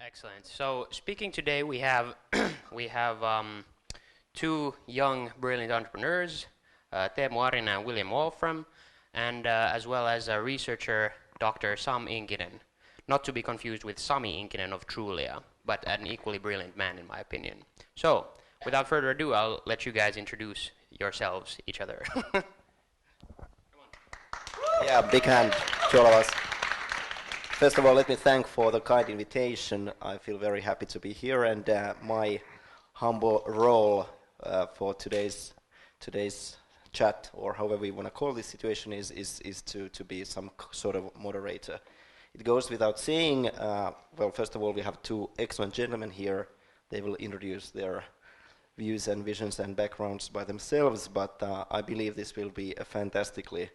Excellent. So speaking today, we have we have two young, brilliant entrepreneurs, Teemu Arina and William Wolfram, and as well as a researcher, Dr. Sam Inkinen, not to be confused with Sami Inkinen of Trulia, but an equally brilliant man in my opinion. So, without further ado, I'll let you guys introduce yourselves, each other. Yeah, big hand to all of us. First of all, let me thank for the kind invitation. I feel very happy to be here, and my humble role for today's chat, or however we want to call this situation, is to be some sort of moderator. It goes without saying. Well, first of all, we have two excellent gentlemen here. They will introduce their views and visions and backgrounds by themselves, but I believe this will be a fantastically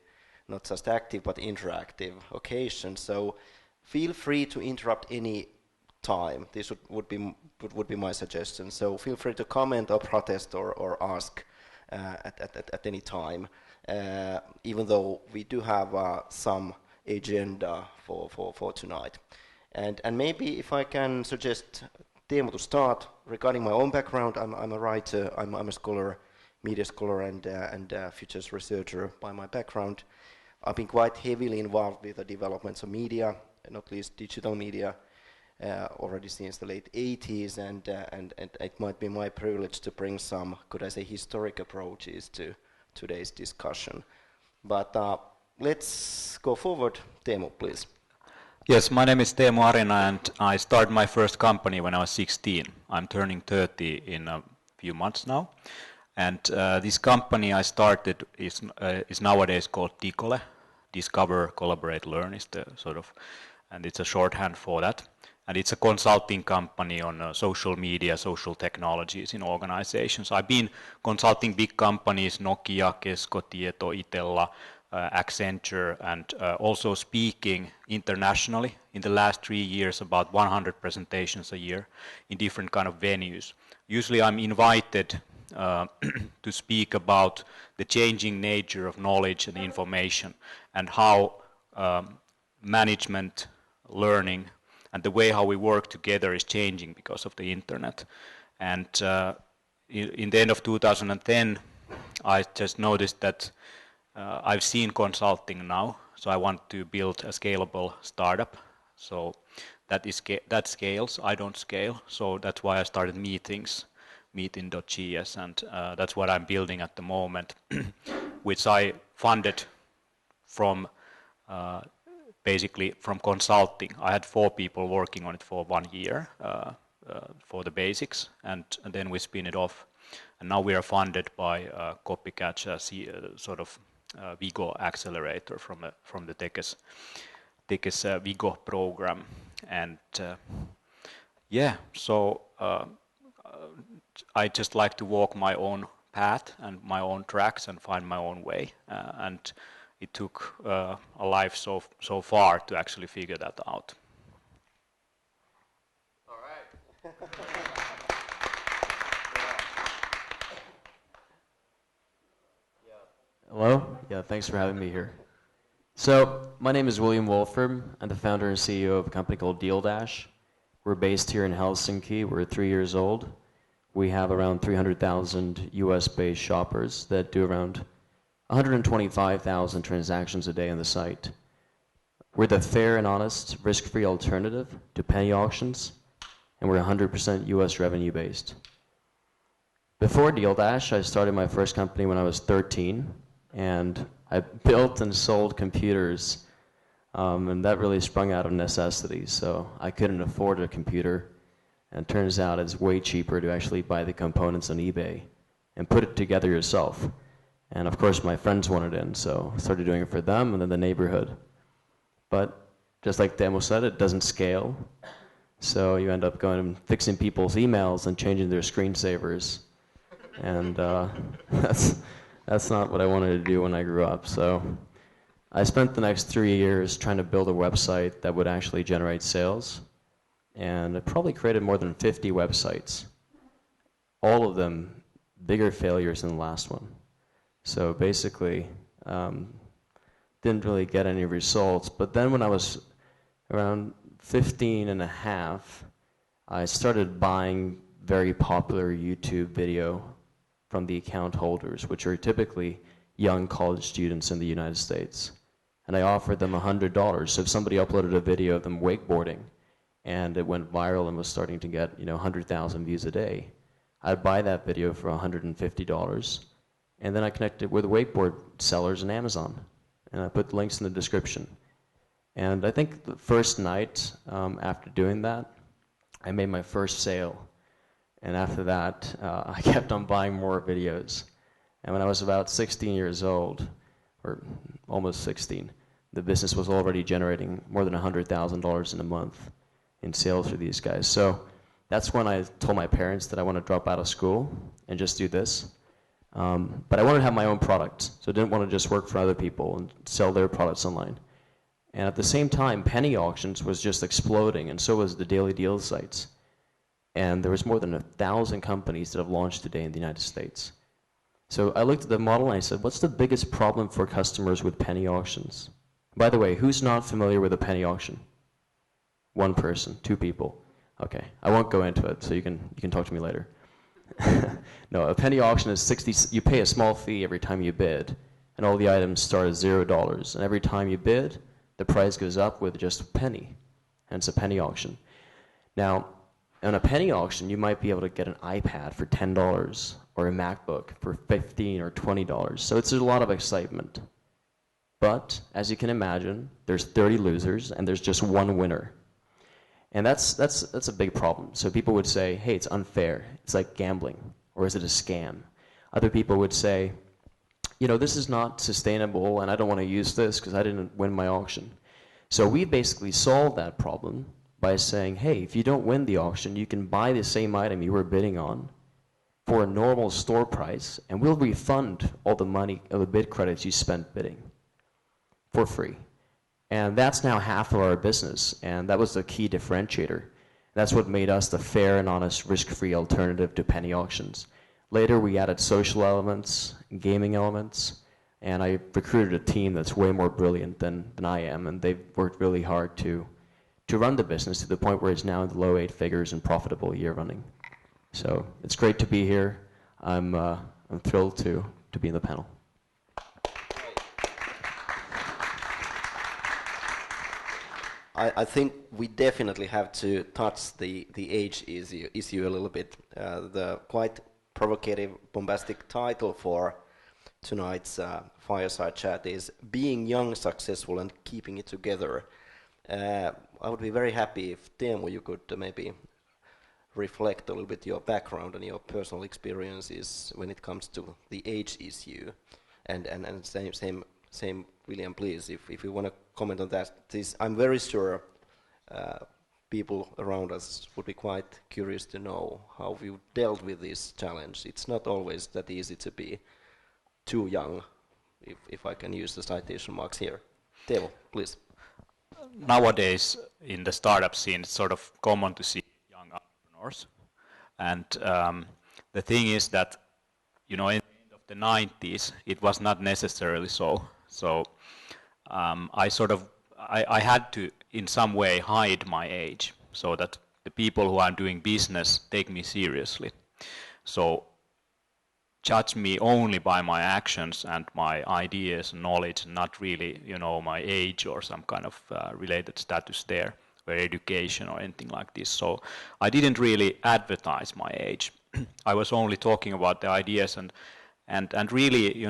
not just active but interactive occasion. So feel free to interrupt any time. This would be my suggestion. So feel free to comment or protest or ask at any time. Even though we do have some agenda for tonight. And maybe if I can suggest Teemu to start. Regarding my own background, I'm a writer. I'm a scholar, media scholar, and futures researcher by my background. I've been quite heavily involved with the developments of media, not least digital media, already since the late 80s, and it might be my privilege to bring some, could I say, historic approaches to today's discussion. But let's go forward. Teemu, please. Yes, my name is Teemu Arina, and I started my first company when I was 16. I'm turning 30 in a few months now. And this company I started is nowadays called DICOLE. Discover, Collaborate, Learn is the sort of, and it's a shorthand for that. And it's a consulting company on social media, social technologies in organizations. I've been consulting big companies, Nokia, Kesko, Tieto, Itella, Accenture, and also speaking internationally in the last 3 years, about 100 presentations a year in different kind of venues. Usually I'm invited to speak about the changing nature of knowledge and information and how management, learning, and the way how we work together is changing because of the internet. And in the end of 2010, I just noticed that I've seen consulting now, so I want to build a scalable startup. So that scales, I don't scale, so that's why I started meetings. Meeting.gs, and that's what I'm building at the moment, which I funded from basically from consulting. I had 4 people working on it for 1 year for the basics, and then we spin it off. And now we are funded by Copycatch, sort of Vigo accelerator from the Tekes Vigo program. And yeah, so I just like to walk my own path and my own tracks and find my own way. And it took a life so far to actually figure that out. All right. Hello? Yeah, thanks for having me here. So, my name is William Wolfram. I'm the founder and CEO of a company called DealDash. We're based here in Helsinki. We're 3 years old. We have around 300,000 US-based shoppers that do around 125,000 transactions a day on the site. We're the fair and honest, risk-free alternative to penny auctions, and we're 100% US revenue based. Before DealDash, I started my first company when I was 13, and I built and sold computers, and that really sprung out of necessity. So I couldn't afford a computer, and it turns out it's way cheaper to actually buy the components on eBay and put it together yourself. And of course my friends wanted in, so I started doing it for them and then the neighborhood. But just like Teemu said, it doesn't scale. So you end up going and fixing people's emails and changing their screensavers. And that's not what I wanted to do when I grew up. So I spent the next 3 years trying to build a website that would actually generate sales. And I probably created more than 50 websites. All of them bigger failures than the last one. So basically, didn't really get any results. But then when I was around 15 and a half, I started buying very popular YouTube video from the account holders, which are typically young college students in the United States. And I offered them $100. So if somebody uploaded a video of them wakeboarding and it went viral and was starting to get 100,000 views a day, I'd buy that video for $150. And then I connected with wakeboard sellers in Amazon. And I put links in the description. And I think the first night after doing that, I made my first sale. And after that, I kept on buying more videos. And when I was about 16 years old, or almost 16, the business was already generating more than $100,000 in a month in sales for these guys. So that's when I told my parents that I want to drop out of school and just do this. But I wanted to have my own product, so I didn't want to just work for other people and sell their products online. And at the same time, penny auctions was just exploding, and so was the daily deal sites. And there was more than 1,000 companies that have launched today in the United States. So I looked at the model and I said, what's the biggest problem for customers with penny auctions? By the way, who's not familiar with a penny auction? One person, two people. Okay, I won't go into it, so you can talk to me later. No, a penny auction is 60, you pay a small fee every time you bid, and all the items start at $0. And every time you bid, the price goes up with just a penny, hence a penny auction. Now, on a penny auction, you might be able to get an iPad for $10 or a MacBook for $15 or $20. So it's a lot of excitement. But as you can imagine, there's 30 losers and there's just one winner. And that's a big problem. So people would say, hey, it's unfair. It's like gambling. Or is it a scam? Other people would say, this is not sustainable and I don't want to use this because I didn't win my auction. So we basically solved that problem by saying, hey, if you don't win the auction, you can buy the same item you were bidding on for a normal store price, and we'll refund all the money, or the bid credits you spent bidding for free. And that's now half of our business, and that was the key differentiator. That's what made us the fair and honest, risk-free alternative to penny auctions. Later, we added social elements, gaming elements, and I recruited a team that's way more brilliant than I am, and they've worked really hard to run the business to the point where it's now in the low 8 figures and profitable year running. So it's great to be here. I'm thrilled to be in the panel. I think we definitely have to touch the age issue a little bit. The quite provocative, bombastic title for tonight's fireside chat is Being Young, Successful and Keeping It Together. I would be very happy if, Teemu, you could maybe reflect a little bit your background and your personal experiences when it comes to the age issue. And same, William, please, if you want to comment on that. I'm very sure people around us would be quite curious to know how you dealt with this challenge. It's not always that easy to be too young, if I can use the citation marks here. Teemu, please. Nowadays, in the startup scene, it's sort of common to see young entrepreneurs. And the thing is that, in the end of the 90s, it was not necessarily so. So I had to, in some way, hide my age so that the people who are doing business take me seriously. So judge me only by my actions and my ideas and knowledge, not really, my age or some kind of related status there, or education or anything like this. So I didn't really advertise my age. I was only talking about the ideas and really,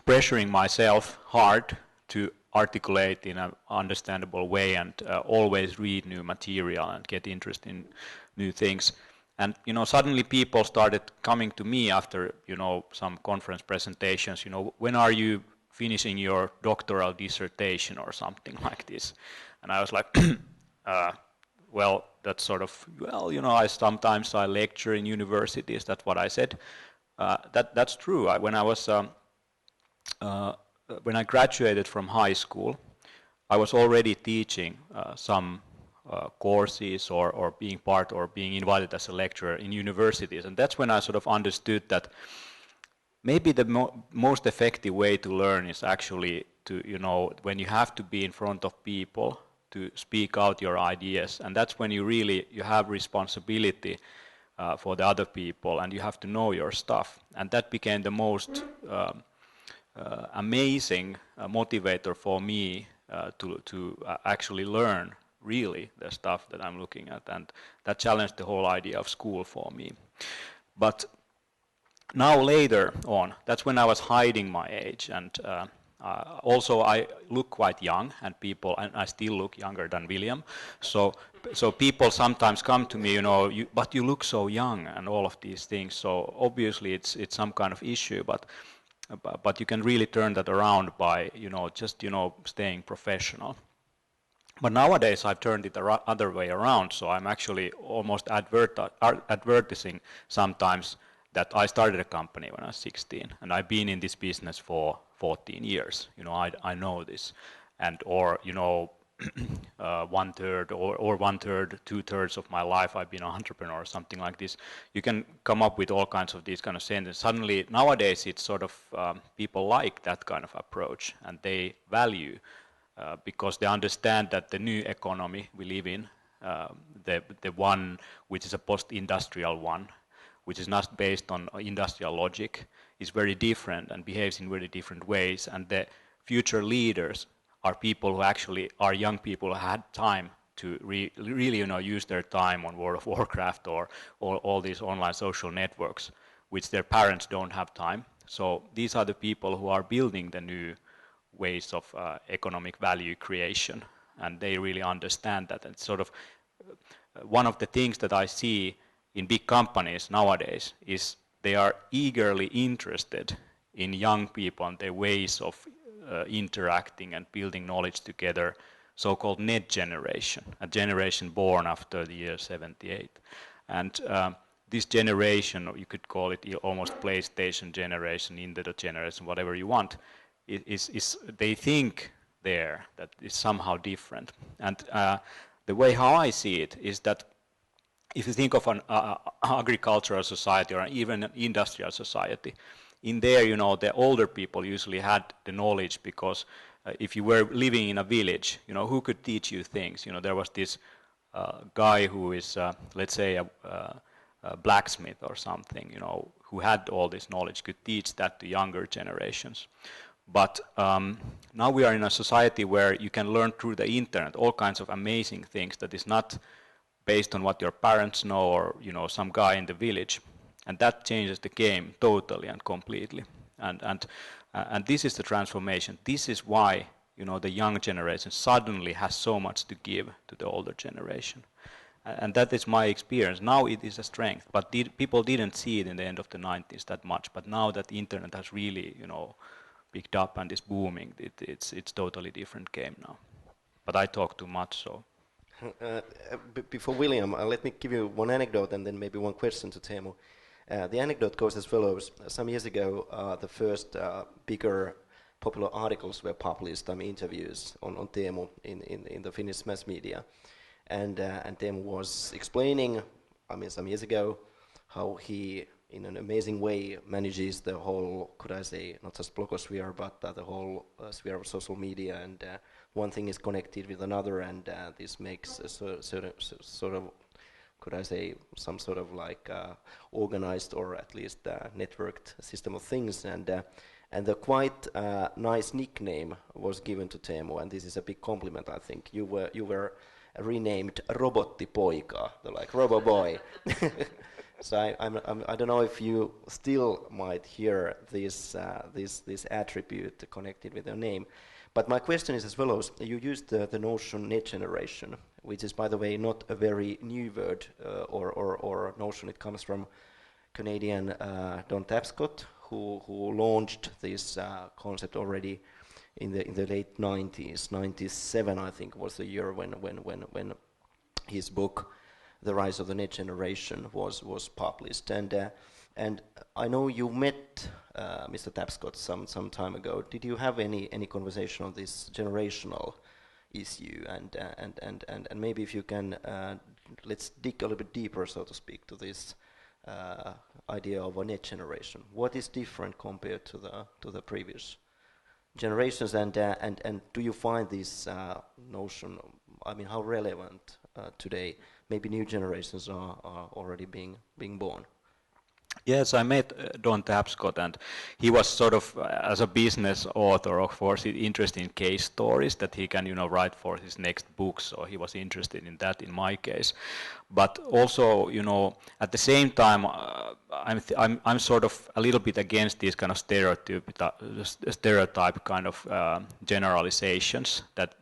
pressuring myself hard to articulate in an understandable way and always read new material and get interest in new things. And suddenly people started coming to me after some conference presentations. When are you finishing your doctoral dissertation or something like this? And I was like, well, that's sort of I sometimes lecture in universities. That's what I said. That's true. When I graduated from high school, I was already teaching some courses or being part or being invited as a lecturer in universities. And that's when I sort of understood that maybe the most effective way to learn is actually to, when you have to be in front of people to speak out your ideas, and that's when you have responsibility for the other people, and you have to know your stuff. And that became the most amazing motivator for me to actually learn really the stuff that I'm looking at, and that challenged the whole idea of school for me. But now later on, that's when I was hiding my age, and also I look quite young, and I still look younger than William. So people sometimes come to me, but you look so young, and all of these things. So obviously it's some kind of issue, but you can really turn that around by just staying professional. But nowadays I've turned it the other way around, so I'm actually almost advertising sometimes that I started a company when I was 16, and I've been in this business for 14 years. I know this, or 1/3 or 1/3, 2/3 of my life I've been an entrepreneur or something like this. You can come up with all kinds of these kind of sentences. Suddenly nowadays it's sort of people like that kind of approach, and they value because they understand that the new economy we live in, the one which is a post-industrial one, which is not based on industrial logic, is very different and behaves in very different ways. And the future leaders are people who actually are young people who had time to really use their time on World of Warcraft or all these online social networks, which their parents don't have time. So these are the people who are building the new ways of economic value creation, and they really understand that. And sort of one of the things that I see in big companies nowadays is they are eagerly interested in young people and their ways of interacting and building knowledge together, so-called net generation, a generation born after the year 78. And this generation, or you could call it almost PlayStation generation, Nintendo generation, whatever you want, is they think there that it's somehow different. And the way how I see it is that if you think of an agricultural society or even an industrial society, in there, the older people usually had the knowledge because if you were living in a village, who could teach you things? There was this guy who is, let's say, a blacksmith or something, who had all this knowledge, could teach that to younger generations. But now we are in a society where you can learn through the internet all kinds of amazing things that is not based on what your parents know or some guy in the village, and that changes the game totally and completely. And this is the transformation. This is why the young generation suddenly has so much to give to the older generation, and that is my experience. Now it is a strength, but people didn't see it in the end of the 90s that much. But now that the internet has really picked up and is booming, it's totally different game now. But I talk too much, so. Before William, let me give you one anecdote and then maybe one question to Teemu. The anecdote goes as follows. Some years ago, the first bigger popular articles were published, interviews on Teemu in the Finnish mass media. And Teemu was explaining, some years ago, how he, in an amazing way, manages the whole, could I say, not just blogosphere, but the whole sphere of social media, and one thing is connected with another, and this makes a sort of, could I say, some sort of like organized or at least networked system of things, and the quite nice nickname was given to Teemu, and this is a big compliment, I think. You were renamed Robottipoika, like Robo Boy. So I don't know if you still might hear this attribute connected with your name. But my question is as follows. You used the notion net generation, which is, by the way, not a very new word or notion. It comes from Canadian Don Tapscott, who launched this concept already in the late 90s. 97, I think, was the year when his book The Rise of the Net Generation was published. And I know you met Mr. Tapscott some time ago. Did you have any conversation on this generational issue? And maybe if you can, let's dig a little bit deeper, so to speak, to this idea of a net generation. What is different compared to the previous generations? And do you find this notion I mean, how relevant today? Maybe new generations are already being born. Yes, I met Don Tapscott, and he was sort of, as a business author, of course, interested in case stories that he can, write for his next book. So he was interested in that in my case. But also, at the same time, I'm sort of a little bit against these kind of stereotype kind of generalizations that,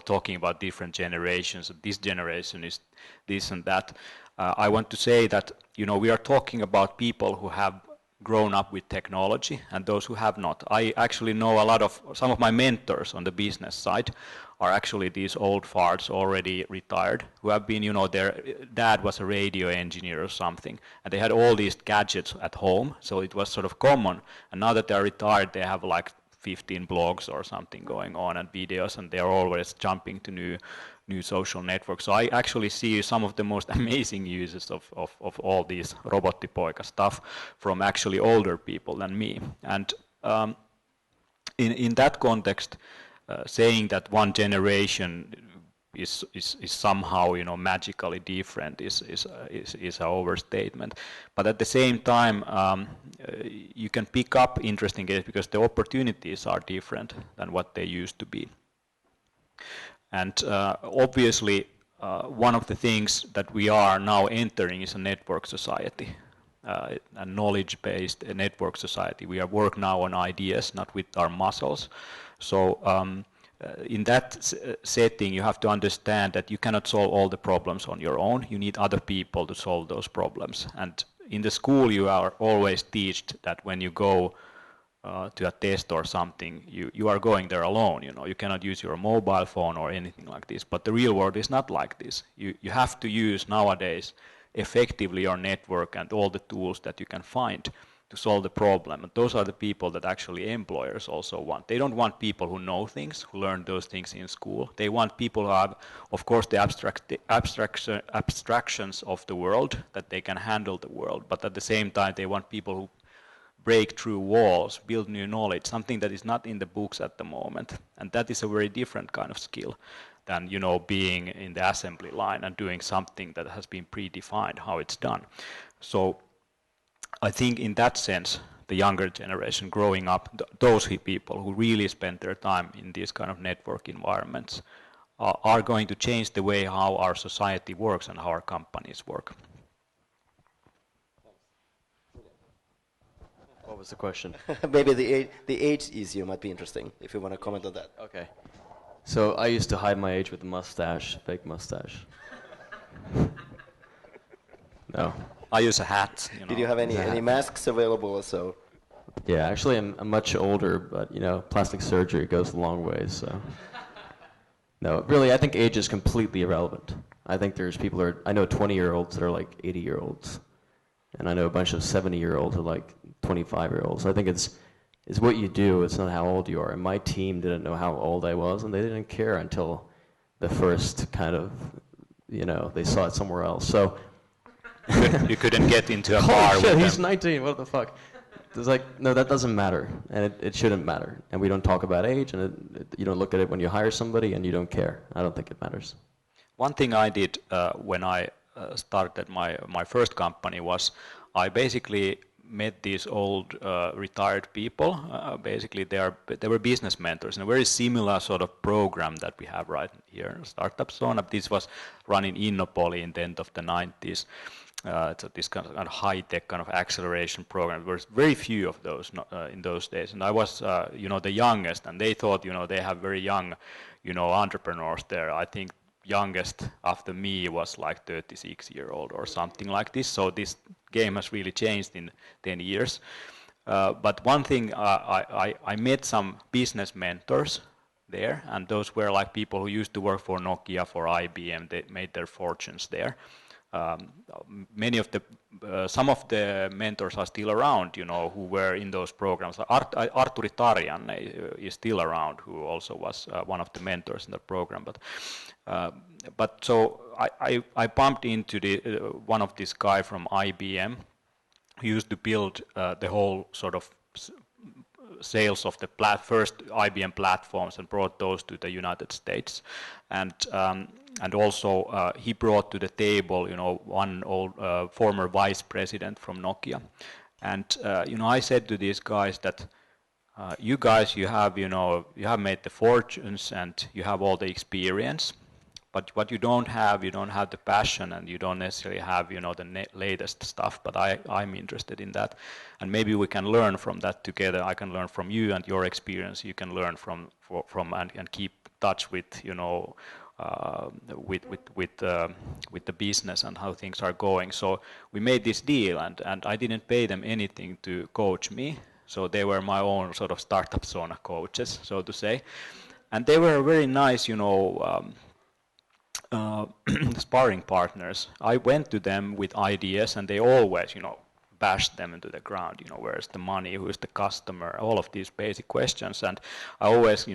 talking about different generations. This generation is this and that. I want to say that, we are talking about people who have grown up with technology and those who have not. I actually know some of my mentors on the business side are actually these old farts already retired who have been, their dad was a radio engineer or something, and they had all these gadgets at home, so it was sort of common. And now that they're retired, they have like 15 blogs or something going on and videos, and they're always jumping to new social networks. So I actually see some of the most amazing uses of all these robottipoika stuff from actually older people than me. And in that context, saying that one generation is somehow magically different is an overstatement. But at the same time, you can pick up interesting games because the opportunities are different than what they used to be. And obviously, one of the things that we are now entering is a network society, a knowledge-based network society. We work now on ideas, not with our muscles. So in that setting, you have to understand that you cannot solve all the problems on your own. You need other people to solve those problems. And in the school, you are always taught that when you go to a test or something, you are going there alone. You cannot use your mobile phone or anything like this. But the real world is not like this. You have to use nowadays effectively your network and all the tools that you can find to solve the problem. And those are the people that actually employers also want. They don't want people who know things, who learn those things in school. They want people who have, of course, the abstractions of the world, that they can handle the world. But at the same time, they want people who break through walls, build new knowledge, something that is not in the books at the moment. And that is a very different kind of skill than being in the assembly line and doing something that has been predefined how it's done. So I think in that sense, the younger generation growing up, those people who really spend their time in these kind of network environments are going to change the way how our society works and how our companies work. What was the question? Maybe the age issue might be interesting, if you want to comment on that. Okay. So I used to hide my age with a mustache, fake mustache. No. I use a hat. Did you have any masks available or so? Yeah, actually I'm much older, but plastic surgery goes a long way, so. No, really, I think age is completely irrelevant. I think there's people I know 20-year-olds that are like 80-year-olds. And I know a bunch of 70-year-olds who are like 25-year-olds. I think it's what you do, it's not how old you are. And my team didn't know how old I was, and they didn't care until the first kind of, they saw it somewhere else. So you couldn't get into a bar with them. He's 19, what the fuck? It's like, no, that doesn't matter, and it shouldn't matter. And we don't talk about age, and you don't look at it when you hire somebody, and you don't care. I don't think it matters. One thing I did when I started my first company was I basically met these old retired people. Basically, they were business mentors in a very similar sort of program that we have right here in Startup Zone. This was run in Innopoly in the end of the 90s. So this kind of high-tech kind of acceleration program. There was very few of those in those days, and I was, the youngest, and they thought, they have very young, entrepreneurs there. I think youngest after me was like 36-year-old or something like this. So this game has really changed in 10 years. But one thing, I met some business mentors there, and those were like people who used to work for Nokia, for IBM. They made their fortunes there. Some of the mentors are still around, who were in those programs. Arturi Tarjan is still around, who also was one of the mentors in the program. But so I bumped into one of this guy from IBM who used to build the whole sort of sales of the first IBM platforms and brought those to the United States. And also he brought to the table, one old former vice president from Nokia. And, I said to these guys that you guys, you have made the fortunes and you have all the experience. But what you don't have the passion, and you don't necessarily have, the latest stuff. But I'm interested in that, and maybe we can learn from that together. I can learn from you and your experience. You can learn from and keep touch with, with the business and how things are going. So we made this deal, and I didn't pay them anything to coach me. So they were my own sort of startup sauna coaches, so to say, and they were very nice, sparring partners. I went to them with ideas, and they always, bashed them into the ground. Where's the money? Who's the customer? All of these basic questions. And I always,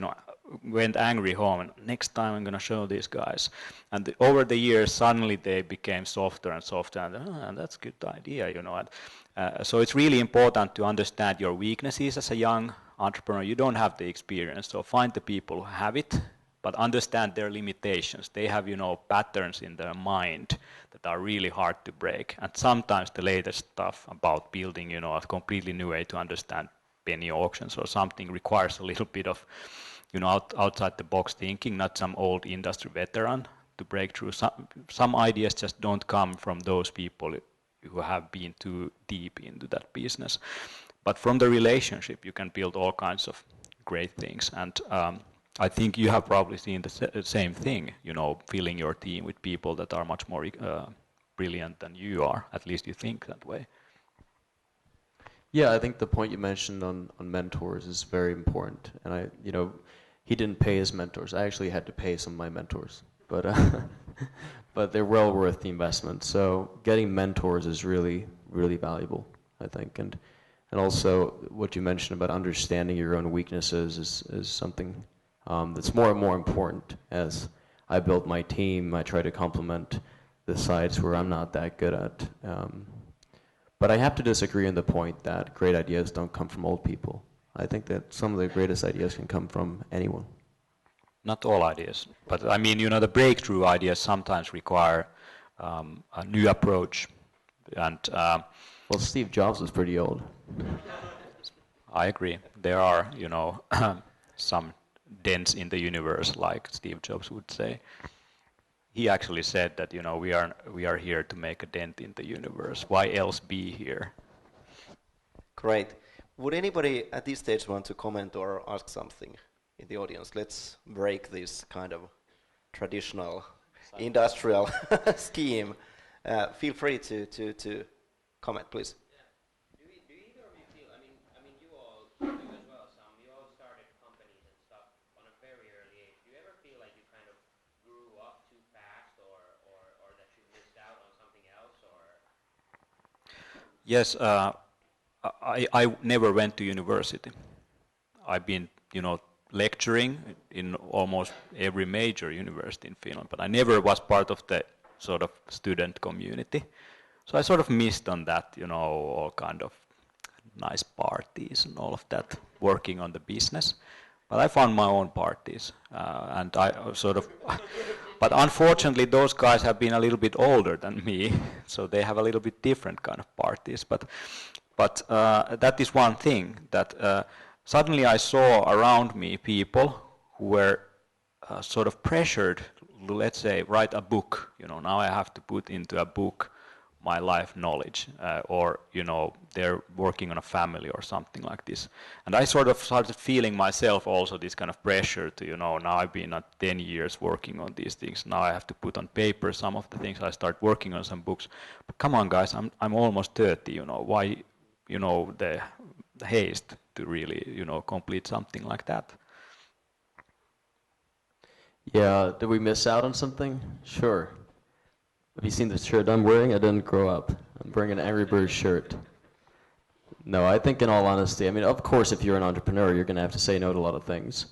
went angry home. And next time I'm going to show these guys. And over the years, suddenly they became softer and softer. And that's a good idea, And, so it's really important to understand your weaknesses as a young entrepreneur. You don't have the experience, so find the people who have it. But understand their limitations. They have, patterns in their mind that are really hard to break. And sometimes the latest stuff about building, a completely new way to understand penny auctions or something requires a little bit of, outside the box thinking, not some old industry veteran to break through. Some ideas just don't come from those people who have been too deep into that business. But from the relationship, you can build all kinds of great things. And I think you have probably seen the same thing, filling your team with people that are much more brilliant than you are. At least you think that way. Yeah, I think the point you mentioned on mentors is very important. And he didn't pay his mentors. I actually had to pay some of my mentors, but but they're well worth the investment. So getting mentors is really, really valuable, I think. And also what you mentioned about understanding your own weaknesses is something that's more and more important. As I built my team, I try to complement the sides where I'm not that good at. But I have to disagree on the point that great ideas don't come from old people. I think that some of the greatest ideas can come from anyone. Not all ideas, but I mean, the breakthrough ideas sometimes require a new approach. And well, Steve Jobs was pretty old. I agree. There are, some dents in the universe, like Steve Jobs would say. He actually said that, we are here to make a dent in the universe. Why else be here? Great. Would anybody at this stage want to comment or ask something in the audience? Let's break this kind of traditional industrial scheme. Feel free to comment, please. Yes, I never went to university. I've been, lecturing in almost every major university in Finland, but I never was part of the sort of student community. So I sort of missed on that, all kind of nice parties and all of that, working on the business. But I found my own parties, and I sort of... But unfortunately, those guys have been a little bit older than me, so they have a little bit different kind of parties. But that is one thing, that suddenly I saw around me people who were sort of pressured, let's say, write a book. Now I have to put into a book my life knowledge, or they're working on a family or something like this. And I sort of started feeling myself also this kind of pressure to, now I've been 10 years working on these things. Now I have to put on paper some of the things. I start working on some books. But come on, guys, I'm almost 30. Why, the haste to really, complete something like that? Yeah, did we miss out on something? Sure. Have you seen the shirt I'm wearing? I didn't grow up. I'm wearing an Angry Birds shirt. No, I think in all honesty, of course, if you're an entrepreneur, you're going to have to say no to a lot of things.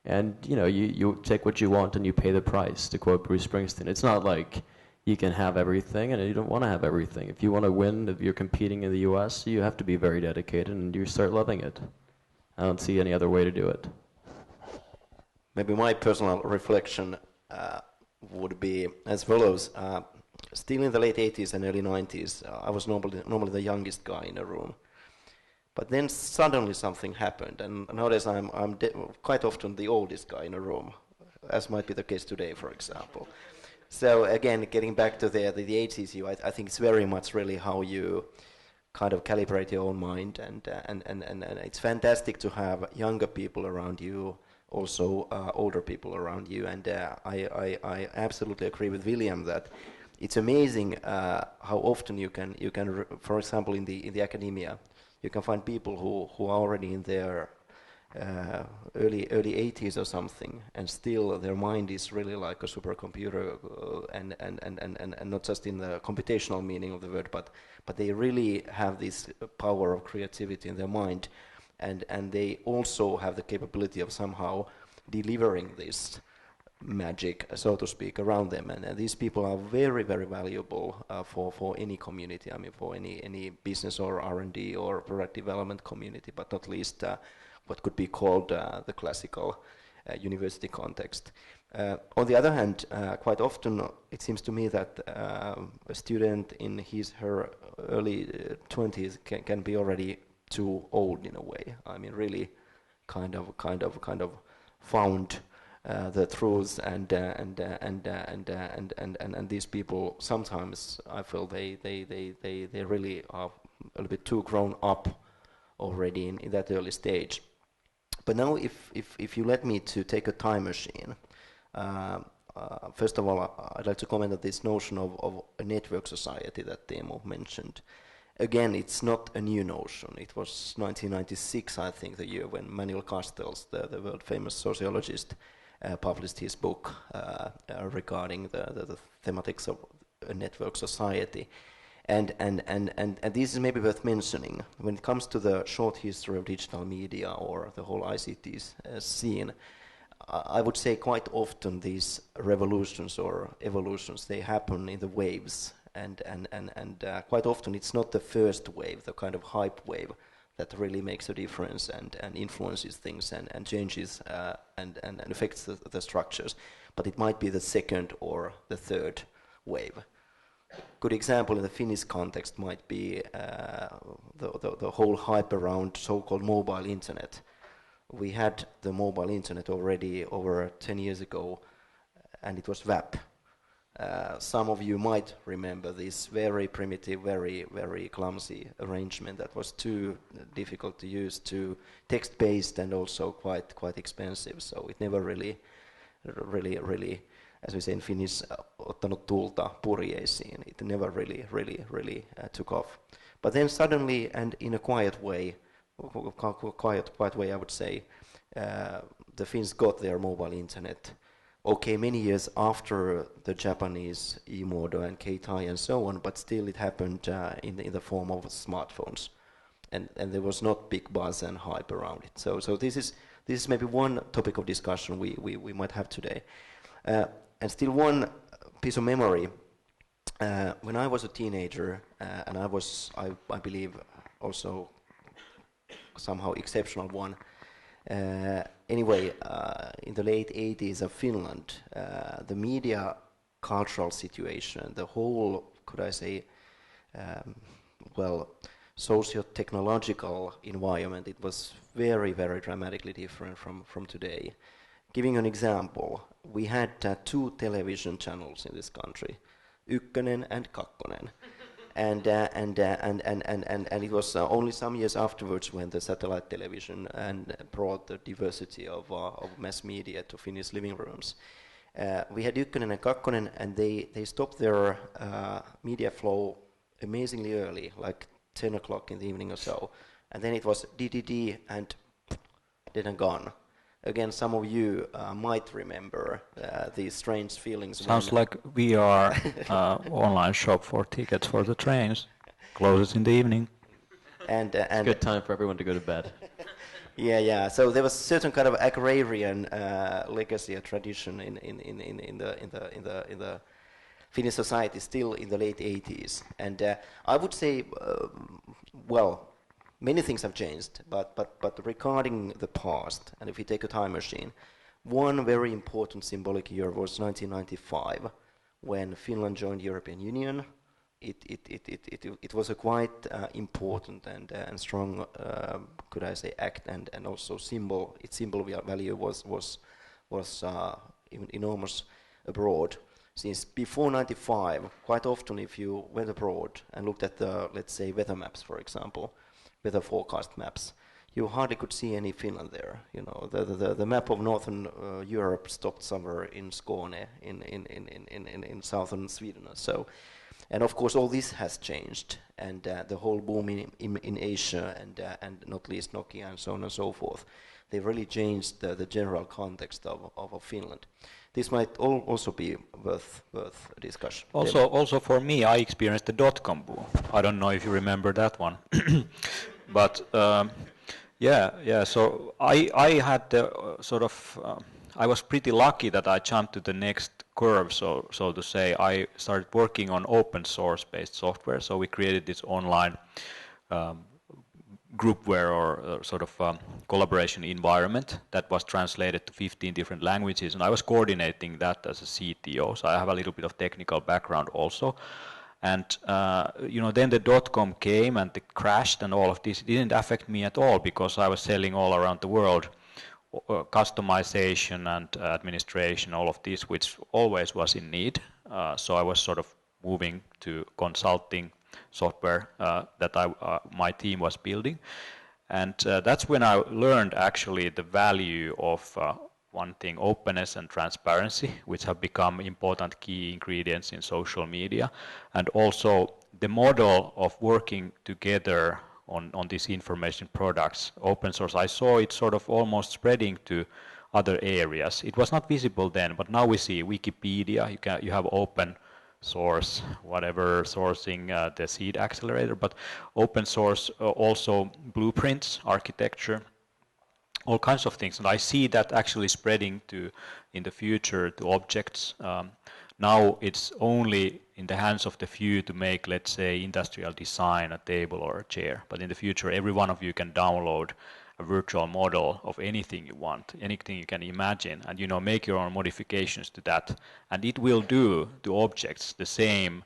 And, you take what you want and you pay the price, to quote Bruce Springsteen. It's not like you can have everything and you don't want to have everything. If you want to win, if you're competing in the US, you have to be very dedicated and you start loving it. I don't see any other way to do it. Maybe my personal reflection would be as follows. Still in the late 80s and early 90s, I was normally the youngest guy in the room. But then suddenly something happened, and nowadays I'm quite often the oldest guy in a room, as might be the case today, for example. So again, getting back to the age issue, I think it's very much really how you kind of calibrate your own mind, and it's fantastic to have younger people around you, also older people around you, and I absolutely agree with William that it's amazing how often you can for example in the academia, you can find people who are already in their early 80s or something, and still their mind is really like a supercomputer, and not just in the computational meaning of the word, but they really have this power of creativity in their mind, and they also have the capability of somehow delivering this magic, so to speak, around them, and these people are very, very valuable for any community. I mean, for any business or R&D or product development community, but not least what could be called the classical university context. On the other hand, quite often it seems to me that a student in her early 20s can be already too old in a way. I mean, really kind of found the truths, and these people sometimes I feel they really are a little bit too grown up already in that early stage. But now if you let me to take a time machine, first of all I'd like to comment on this notion of a network society that Teemu mentioned. Again, it's not a new notion. It was 1996, I think, the year when Manuel Castells, the world famous sociologist, published his book regarding the thematics of a network society. And this is maybe worth mentioning. When it comes to the short history of digital media or the whole ICT scene, I would say quite often these revolutions or evolutions, they happen in the waves. And quite often it's not the first wave, the kind of hype wave, that really makes a difference and influences things and changes and affects the structures. But it might be the second or the third wave. Good example in the Finnish context might be the whole hype around so-called mobile internet. We had the mobile internet already over 10 years ago, and it was WAP. Some of you might remember this very primitive, very, very clumsy arrangement that was too difficult to use, too text-based, and also quite expensive. So it never really, as we say in Finnish, ottanut tulta purjeisiin. It never really took off. But then suddenly, and in a quiet way, I would say, the Finns got their mobile internet. Okay, many years after the Japanese eModo and Keitai and so on, but still it happened in the form of smartphones, and there was not big buzz and hype around it. So this is maybe one topic of discussion we might have today, and still one piece of memory. When I was a teenager, and I believe also somehow exceptional one. Anyway, in the late 80s of Finland, the media cultural situation, the whole, could I say, socio-technological environment, it was very, very dramatically different from today. Giving an example, we had 2 television channels in this country, Ykkönen and Kakkonen. And it was only some years afterwards when the satellite television and brought the diversity of mass media to Finnish living rooms. We had Ykkönen and Kakkonen, and they stopped their media flow amazingly early, like 10 o'clock in the evening or so. And then it was DDD and dead and gone. Again, some of you might remember these strange feelings. Sounds like we are online shop for tickets for the trains. Closes in the evening. And it's a good time for everyone to go to bed. Yeah. So there was certain kind of agrarian legacy or tradition in the Finnish society still in the late 80s. And I would say, many things have changed, but regarding the past, and if we take a time machine, one very important symbolic year was 1995, when Finland joined the European Union. It was a quite important and strong, could I say, act, and also symbol. Its symbol value was enormous abroad. Since before 95, quite often if you went abroad and looked at the, let's say, weather maps, for example, weather forecast maps, you hardly could see any Finland there. You know, the map of northern Europe stopped somewhere in Skåne, in southern Sweden. So, and of course all this has changed, and the whole boom in Asia and not least Nokia and so on and so forth, they really changed the general context of Finland. This might also be worth a discussion. Also for me, I experienced the dot-com boom. I don't know if you remember that one, but yeah. So I had the I was pretty lucky that I jumped to the next curve, so to say. I started working on open source based software. So we created this online groupware or collaboration environment that was translated to 15 different languages, and I was coordinating that as a CTO, so I have a little bit of technical background also. And then the dot-com came and it crashed and all of this. It didn't affect me at all because I was selling all around the world customization and administration, all of this, which always was in need. So I was sort of moving to consulting software that my team was building, and that's when I learned actually the value of one thing, openness and transparency, which have become important key ingredients in social media, and also the model of working together on these information products, open source. I saw it sort of almost spreading to other areas. It was not visible then, but now we see Wikipedia. You have open source, whatever sourcing, the seed accelerator, but open source, also blueprints, architecture, all kinds of things. And I see that actually spreading in the future to objects. Now it's only in the hands of the few to make, let's say, industrial design, a table or a chair. But in the future, every one of you can download a virtual model of anything you want, anything you can imagine, and make your own modifications to that. And it will do to objects the same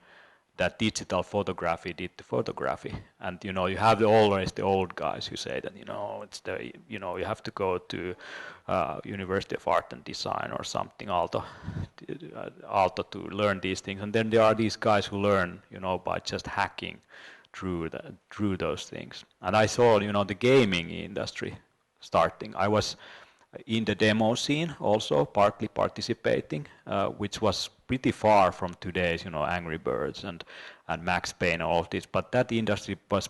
that digital photography did to photography. And you have always the old guys who say that it's you have to go to University of Art and Design or something, Aalto to learn these things. And then there are these guys who learn by just hacking through those things. And I saw the gaming industry starting. I was in the demo scene also, partly participating, which was pretty far from today's Angry Birds and Max Payne and all of this. But that industry was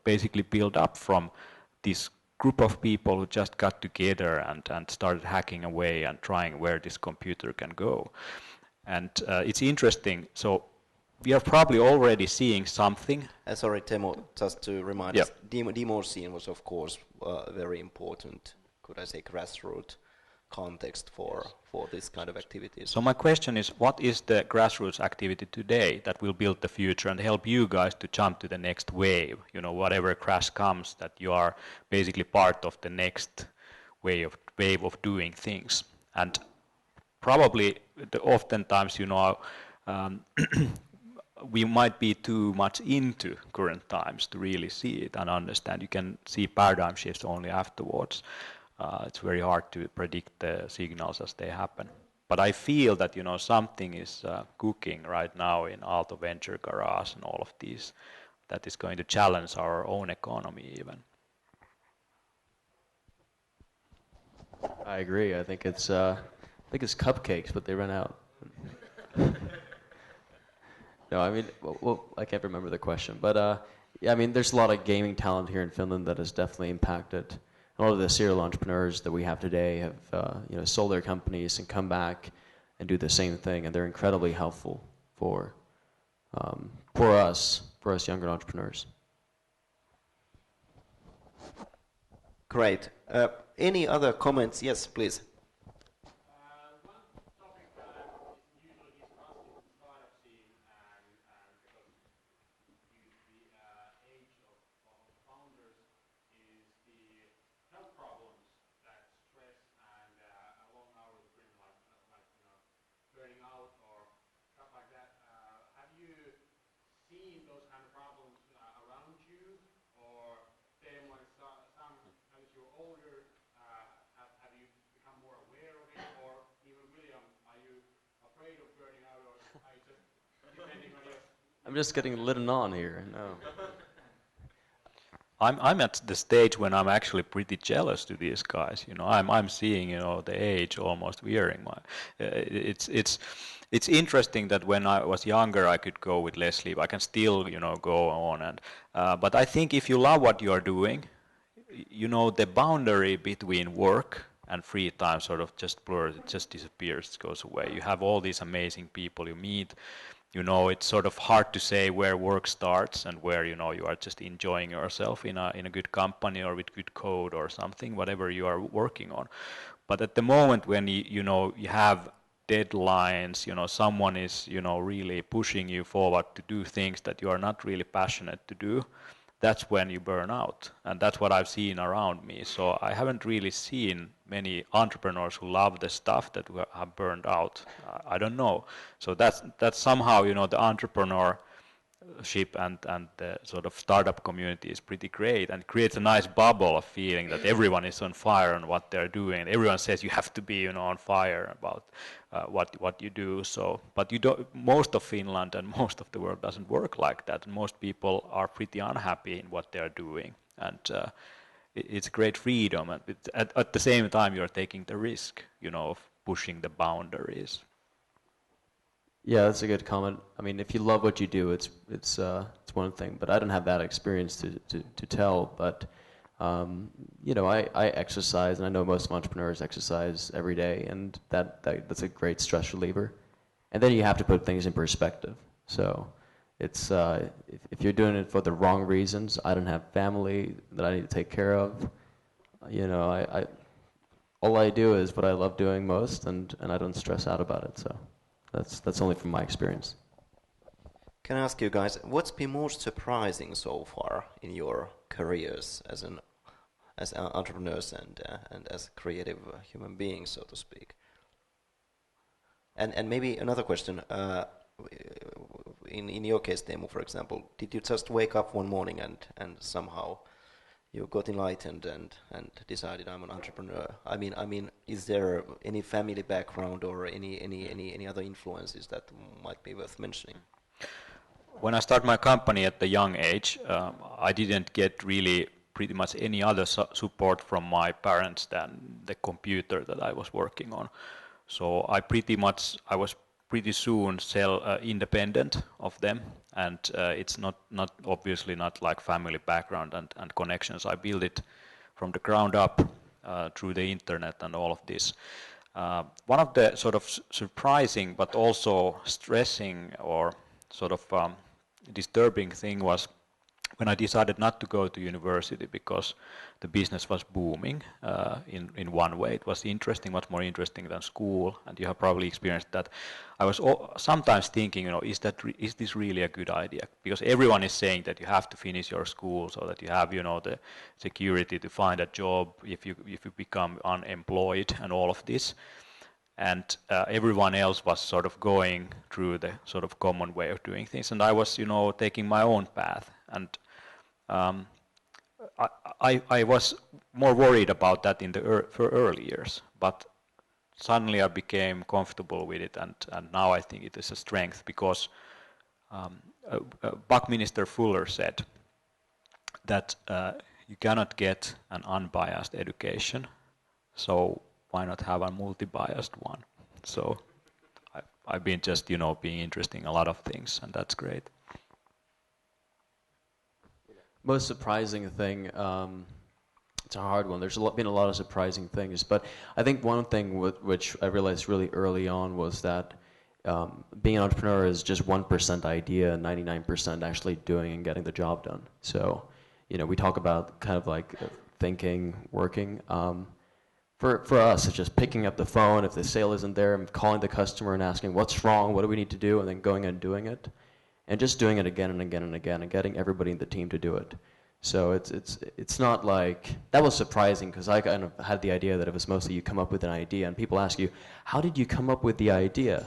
basically built up from this group of people who just got together and started hacking away and trying where this computer can go. And it's interesting. So we are probably already seeing something. Sorry, Teemu, just to remind us, demo scene was of course very important, could I say, grassroots context for this kind of activities. So my question is, what is the grassroots activity today that will build the future and help you guys to jump to the next wave? Whatever crash comes, that you are basically part of the next wave of doing things. And probably oftentimes, we might be too much into current times to really see it and understand. You can see paradigm shifts only afterwards. It's very hard to predict the signals as they happen. But I feel that something is cooking right now in Aalto Venture Garage and all of these that is going to challenge our own economy even. I agree. I think it's cupcakes, but they run out. No, I mean, well, I can't remember the question, but yeah, I mean, there's a lot of gaming talent here in Finland that has definitely impacted. A lot of the serial entrepreneurs that we have today have sold their companies and come back and do the same thing, and they're incredibly helpful for us younger entrepreneurs. Great. Any other comments? Yes, please. seen those kind of problems around you, or then when as you're older, have you become more aware of it, or even William, are you afraid of burning out, or are you just depending on your... I'm just getting lit on here. No. I'm at the stage when I'm actually pretty jealous to these guys. You know, I'm seeing, you know, the age almost wearing my. It's interesting that when I was younger I could go with less sleep. I can still, you know, go on and. But I think if you love what you are doing, you know, the boundary between work and free time sort of just blurs. It just disappears. It goes away. You have all these amazing people you meet. You know, it's sort of hard to say where work starts and where, you know, you are just enjoying yourself in a good company or with good code or something, whatever you are working on. But at the moment when you know, you have deadlines, you know, someone is, you know, really pushing you forward to do things that you are not really passionate to do, that's when you burn out. And that's what I've seen around me. So I haven't really seen many entrepreneurs who love the stuff that have burned out. I don't know. So that's somehow, you know, the entrepreneurship and the sort of startup community is pretty great and creates a nice bubble of feeling that everyone is on fire on what they're doing. Everyone says you have to be, you know, on fire about what you do. So, but you don't. Most of Finland and most of the world doesn't work like that. And most people are pretty unhappy in what they're doing, and it's great freedom. And at the same time, you're taking the risk, you know, of pushing the boundaries. Yeah, that's a good comment. I mean, if you love what you do, it's one thing. But I don't have that experience to tell. But you know, I exercise, and I know most entrepreneurs exercise every day, and that's a great stress reliever. And then you have to put things in perspective. So it's if you're doing it for the wrong reasons, I don't have family that I need to take care of. You know, I all I do is what I love doing most, and I don't stress out about it. So that's only from my experience. Can I ask you guys, what's been most surprising so far in your careers as entrepreneurs and as creative human beings, so to speak? And maybe another question. In your case, Teemu, for example, did you just wake up one morning and somehow you got enlightened and decided I'm an entrepreneur? I mean, is there any family background or any other influences that might be worth mentioning? When I started my company at the young age, I didn't get really pretty much any other support from my parents than the computer that I was working on. So I was pretty soon independent of them, and it's not obviously not like family background and connections. I built it from the ground up through the internet and all of this. One of the sort of surprising but also stressing or sort of disturbing thing was when I decided not to go to university because the business was booming in one way. It was interesting, much more interesting than school, and you have probably experienced that. I was sometimes thinking, you know, is this really a good idea? Because everyone is saying that you have to finish your school so that you have, you know, the security to find a job if you become unemployed and all of this. And everyone else was sort of going through the sort of common way of doing things, and I was, you know, taking my own path. And I was more worried about that in the early years, but suddenly I became comfortable with it, and now I think it is a strength because Buckminster Fuller said that you cannot get an unbiased education, so why not have a multi-biased one? So I've been just, you know, being interested in a lot of things, and that's great. Most surprising thing, it's a hard one. There's been a lot of surprising things, but I think one thing which I realized really early on was that being an entrepreneur is just 1% idea and 99% actually doing and getting the job done. So, you know, we talk about kind of like thinking, working. For us, it's just picking up the phone if the sale isn't there, and calling the customer and asking what's wrong, what do we need to do, and then going and doing it. And just doing it again and again and again, and getting everybody in the team to do it. So it's not like, that was surprising because I kind of had the idea that it was mostly you come up with an idea and people ask you, how did you come up with the idea?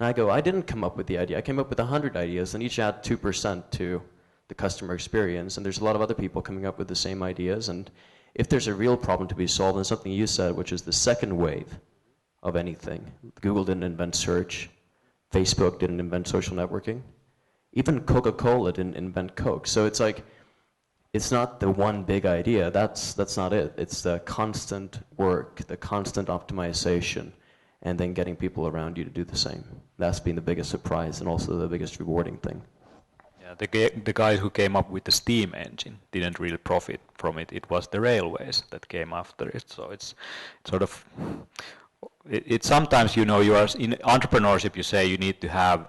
And I go, I didn't come up with the idea. I came up with 100 ideas, and each add 2% to the customer experience. And there's a lot of other people coming up with the same ideas. And if there's a real problem to be solved, and something you said, which is the second wave of anything. Google didn't invent search. Facebook didn't invent social networking. Even Coca-Cola didn't invent Coke. So it's like, it's not the one big idea. That's not it. It's the constant work, the constant optimization, and then getting people around you to do the same. That's been the biggest surprise and also the biggest rewarding thing. Yeah, the guy who came up with the steam engine didn't really profit from it. It was the railways that came after it. So it's sort of, it's sometimes, you know, you are in entrepreneurship, you say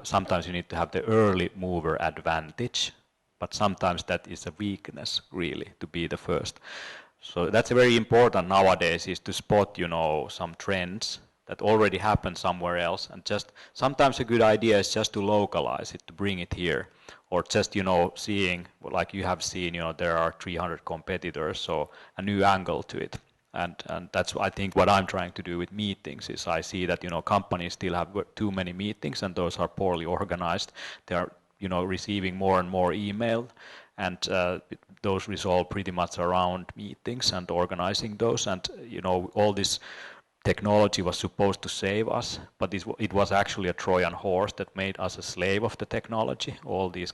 sometimes you need to have the early mover advantage, but sometimes that is a weakness really, to be the first. So that's very important nowadays, is to spot, you know, some trends that already happen somewhere else, and just sometimes a good idea is just to localize it, to bring it here, or just, you know, seeing, like you have seen, you know, there are 300 competitors, so a new angle to it. And that's, I think, what I'm trying to do with meetings is I see that, you know, companies still have too many meetings, and those are poorly organized. They are, you know, receiving more and more email, and those resolve pretty much around meetings and organizing those. And, you know, all this technology was supposed to save us, but it was actually a Trojan horse that made us a slave of the technology, all these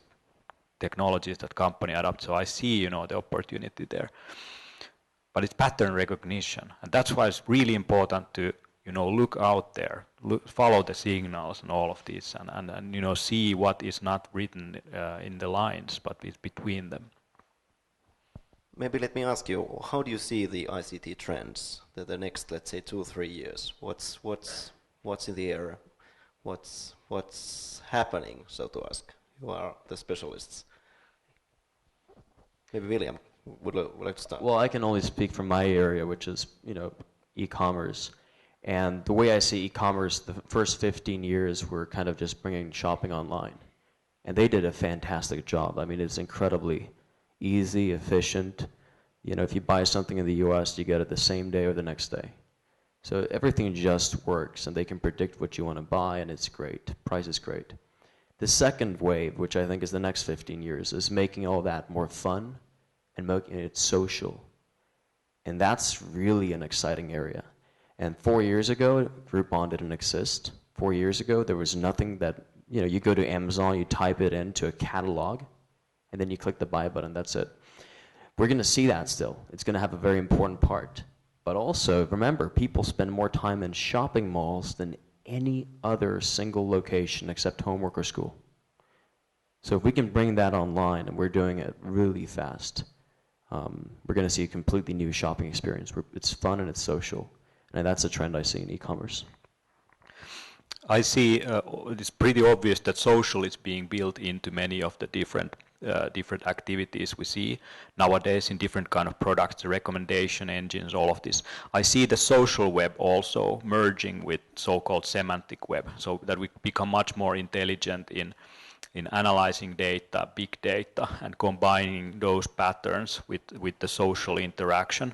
technologies that company adopt. So I see, you know, the opportunity there. But it's pattern recognition, and that's why it's really important to, you know, look out there, follow the signals and all of these, and you know, see what is not written in the lines, but it's between them. Maybe let me ask you, how do you see the ICT trends, the next, let's say, 2-3 years? What's in the air? What's happening, so to ask? You are the specialists. Maybe William would like to start. Well, I can only speak from my area, which is, you know, e-commerce. And the way I see e-commerce, the first 15 years were kind of just bringing shopping online. And they did a fantastic job. I mean, it's incredibly easy, efficient. You know, if you buy something in the US, you get it the same day or the next day. So everything just works, and they can predict what you want to buy, and it's great. Price is great. The second wave, which I think is the next 15 years, is making all that more fun and making it social. And that's really an exciting area. And 4 years ago, Groupon didn't exist. 4 years ago, there was nothing that, you know, you go to Amazon, you type it into a catalog, and then you click the buy button, that's it. We're going to see that still. It's going to have a very important part. But also, remember, people spend more time in shopping malls than any other single location except homework or school. So if we can bring that online, and we're doing it really fast, we're going to see a completely new shopping experience. It's fun and it's social. And that's a trend I see in e-commerce. I see it's pretty obvious that social is being built into many of the different activities we see nowadays in different kind of products, the recommendation engines, all of this. I see the social web also merging with so-called semantic web, so that we become much more intelligent in analyzing data, big data, and combining those patterns with the social interaction.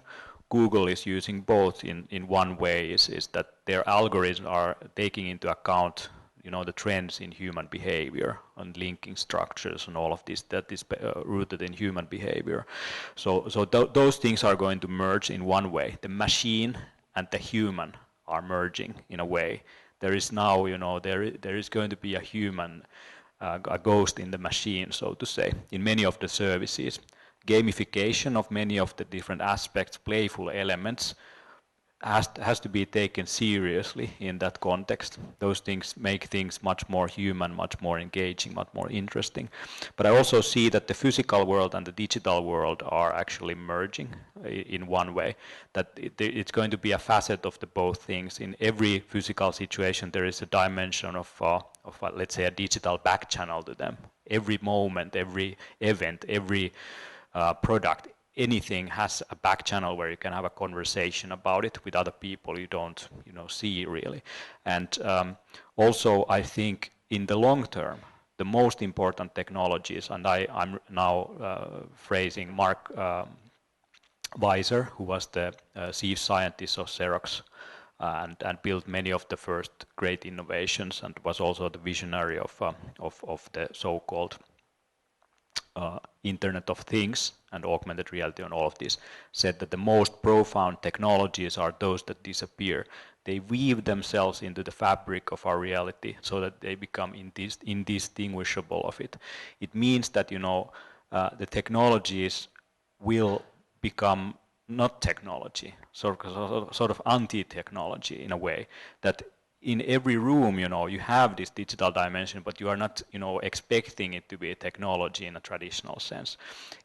Google is using both in one way, is that their algorithms are taking into account, you know, the trends in human behavior and linking structures and all of this that is rooted in human behavior. So those things are going to merge in one way. The machine and the human are merging in a way. There is now, you know, there is going to be a human, a ghost in the machine, so to say, in many of the services. Gamification of many of the different aspects, playful elements, has to be taken seriously in that context. Those things make things much more human, much more engaging, much more interesting. But I also see that the physical world and the digital world are actually merging in one way, that it's going to be a facet of the both things. In every physical situation there is a dimension of let's say a digital back channel to them. Every moment, every event, every product, anything has a back channel where you can have a conversation about it with other people you don't, you know, see really. And also I think in the long term, the most important technologies, and I'm now phrasing Mark Weiser, who was the chief scientist of Xerox and built many of the first great innovations, and was also the visionary of the so-called Internet of Things and augmented reality and all of this, said that the most profound technologies are those that disappear. They weave themselves into the fabric of our reality so that they become indistinguishable of it. It means that, you know, the technologies will become not technology, sort of anti-technology in a way, that in every room, you know, you have this digital dimension, but you are not, you know, expecting it to be a technology in a traditional sense.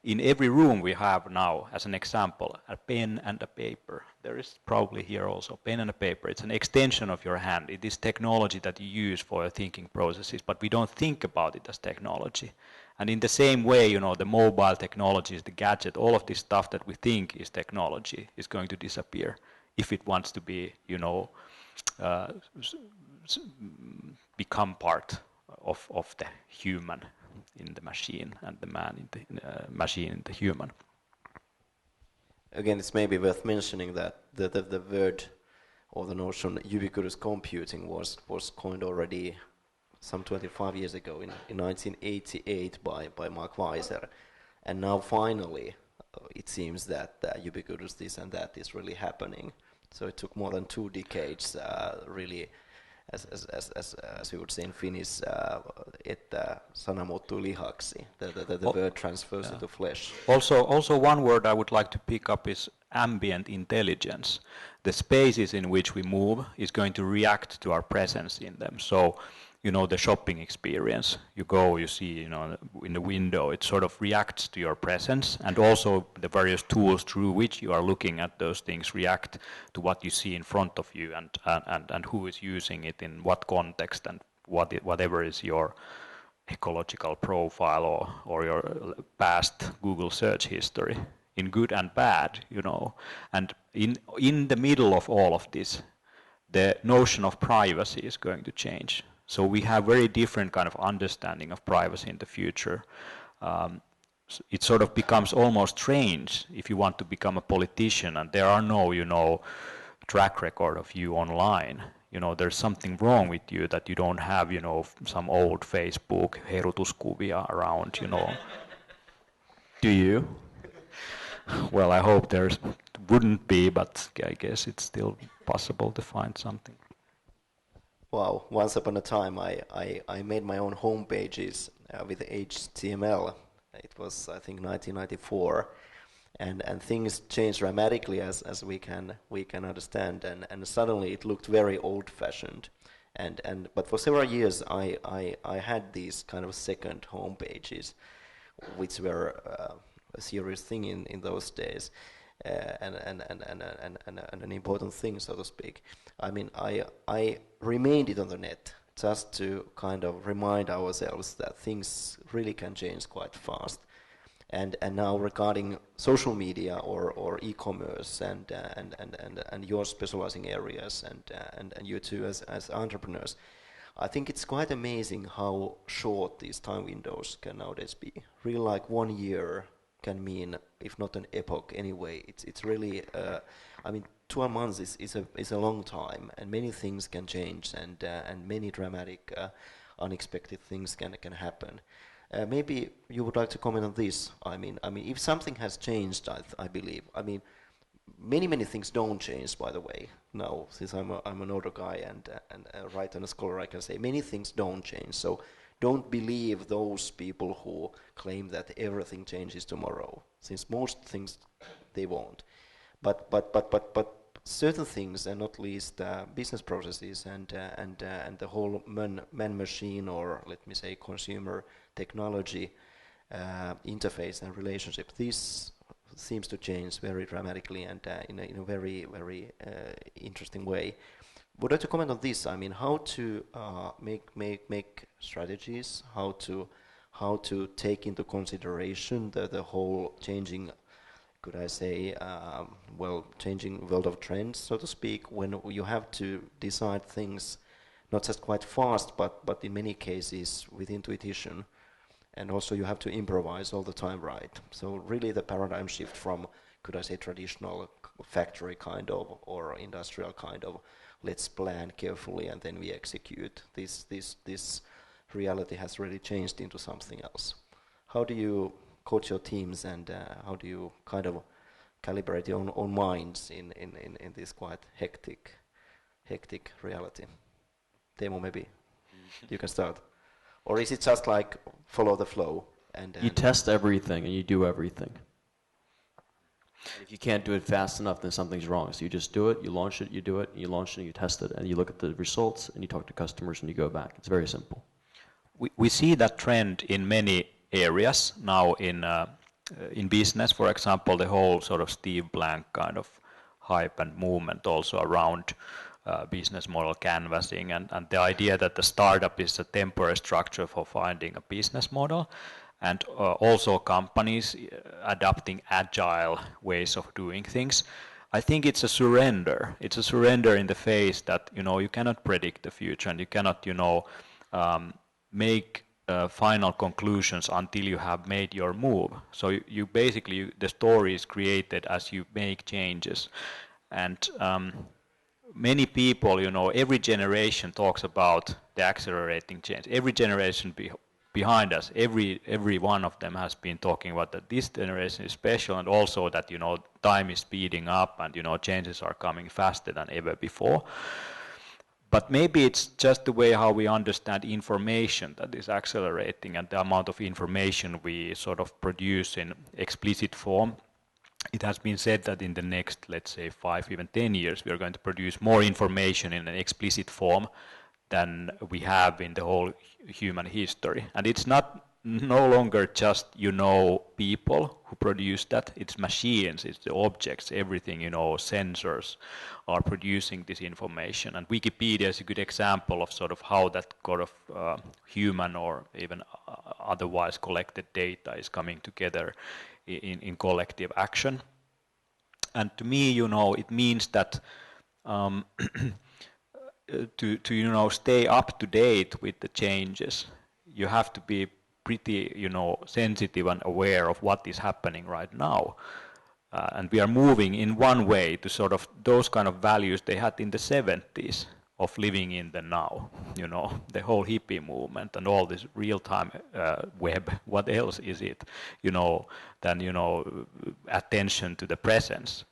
In every room we have now, as an example, a pen and a paper. There is probably here also pen and a paper. It's an extension of your hand. It is technology that you use for your thinking processes, but we don't think about it as technology. And in the same way, you know, the mobile technologies, the gadget, all of this stuff that we think is technology is going to disappear if it wants to be, you know, become part of the human in the machine and the man in the machine in the human. Again, it's maybe worth mentioning that the word or the notion ubiquitous computing was coined already some 25 years ago in 1988 by Mark Weiser, and now finally it seems that ubiquitous this and that is really happening. So it took more than 2 decades, really, as we would say in Finnish, että sana muuttuu lihaksi. The word transfers into flesh. Also, one word I would like to pick up is ambient intelligence. The spaces in which we move is going to react to our presence in them. So, you know, the shopping experience, you go, you see, you know, in the window, it sort of reacts to your presence, and also the various tools through which you are looking at those things react to what you see in front of you, and who is using it in what context, and whatever is your ecological profile or your past Google search history, in good and bad, you know. And in the middle of all of this, the notion of privacy is going to change. So we have very different kind of understanding of privacy in the future. It sort of becomes almost strange if you want to become a politician and there are no, you know, track record of you online. You know, there's something wrong with you that you don't have, you know, some old Facebook herutuskuvia around, you know. Do you? Well, I hope there wouldn't be, but I guess it's still possible to find something. Wow, once upon a time I made my own home pages with HTML. It was, I think, 1994, and things changed dramatically as we can understand, and suddenly it looked very old-fashioned, but for several years I had these kind of second home pages, which were a serious thing in those days. And an important thing, so to speak. I mean, I remained it on the net just to kind of remind ourselves that things really can change quite fast. And now regarding social media or e-commerce and your specializing areas and you too as entrepreneurs, I think it's quite amazing how short these time windows can nowadays be. Really, like 1 year can mean, if not an epoch anyway, it's really, I mean, 12 months is a long time, and many things can change, and many dramatic, unexpected things can happen. Maybe you would like to comment on this. I mean, if something has changed, I believe. I mean, many things don't change, by the way. Now, since I'm an older guy and a writer and a scholar, I can say many things don't change. So don't believe those people who claim that everything changes tomorrow, since most things they won't. But certain things, and not least business processes and the whole man-machine, or let me say consumer technology interface and relationship, this seems to change very dramatically and in a very interesting way. Would you like to comment on this? I mean, how to make strategies, how to take into consideration the whole changing, could I say, changing world of trends, so to speak, when you have to decide things not just quite fast, but in many cases with intuition, and also you have to improvise all the time, right? So really the paradigm shift from, could I say, traditional factory kind of or industrial kind of let's plan carefully and then we execute. This reality has really changed into something else. How do you coach your teams and how do you kind of calibrate your own minds in this quite hectic reality? Teemu, maybe you can start. Or is it just like follow the flow? And you test everything and you do everything. If you can't do it fast enough, then something's wrong. So you just do it, you launch it, you do it, you launch it, and you test it, and you look at the results, and you talk to customers, and you go back. It's very simple. We see that trend in many areas now in business. For example, the whole sort of Steve Blank kind of hype and movement also around business model canvassing and the idea that the startup is a temporary structure for finding a business model. And also companies adopting agile ways of doing things. I think it's a surrender. It's a surrender in the face that you cannot predict the future and you cannot make final conclusions until you have made your move. So you basically the story is created as you make changes. And many people, every generation talks about the accelerating change. Every generation behind us, every one of them has been talking about that this generation is special and also that time is speeding up and changes are coming faster than ever before. But maybe it's just the way how we understand information that is accelerating and the amount of information we sort of produce in explicit form. It has been said that in the next, let's say 5, even 10 years, we are going to produce more information in an explicit form than we have in the whole human history. And it's no longer just, people who produce that. It's machines, it's the objects, everything, sensors are producing this information. And Wikipedia is a good example of sort of how that kind of human or even otherwise collected data is coming together in collective action. And to me, it means that to stay up to date with the changes, you have to be pretty sensitive and aware of what is happening right now. And we are moving in one way to sort of those kind of values they had in the 70s of living in the now, the whole hippie movement and all this real-time web. What else is it, than attention to the presence.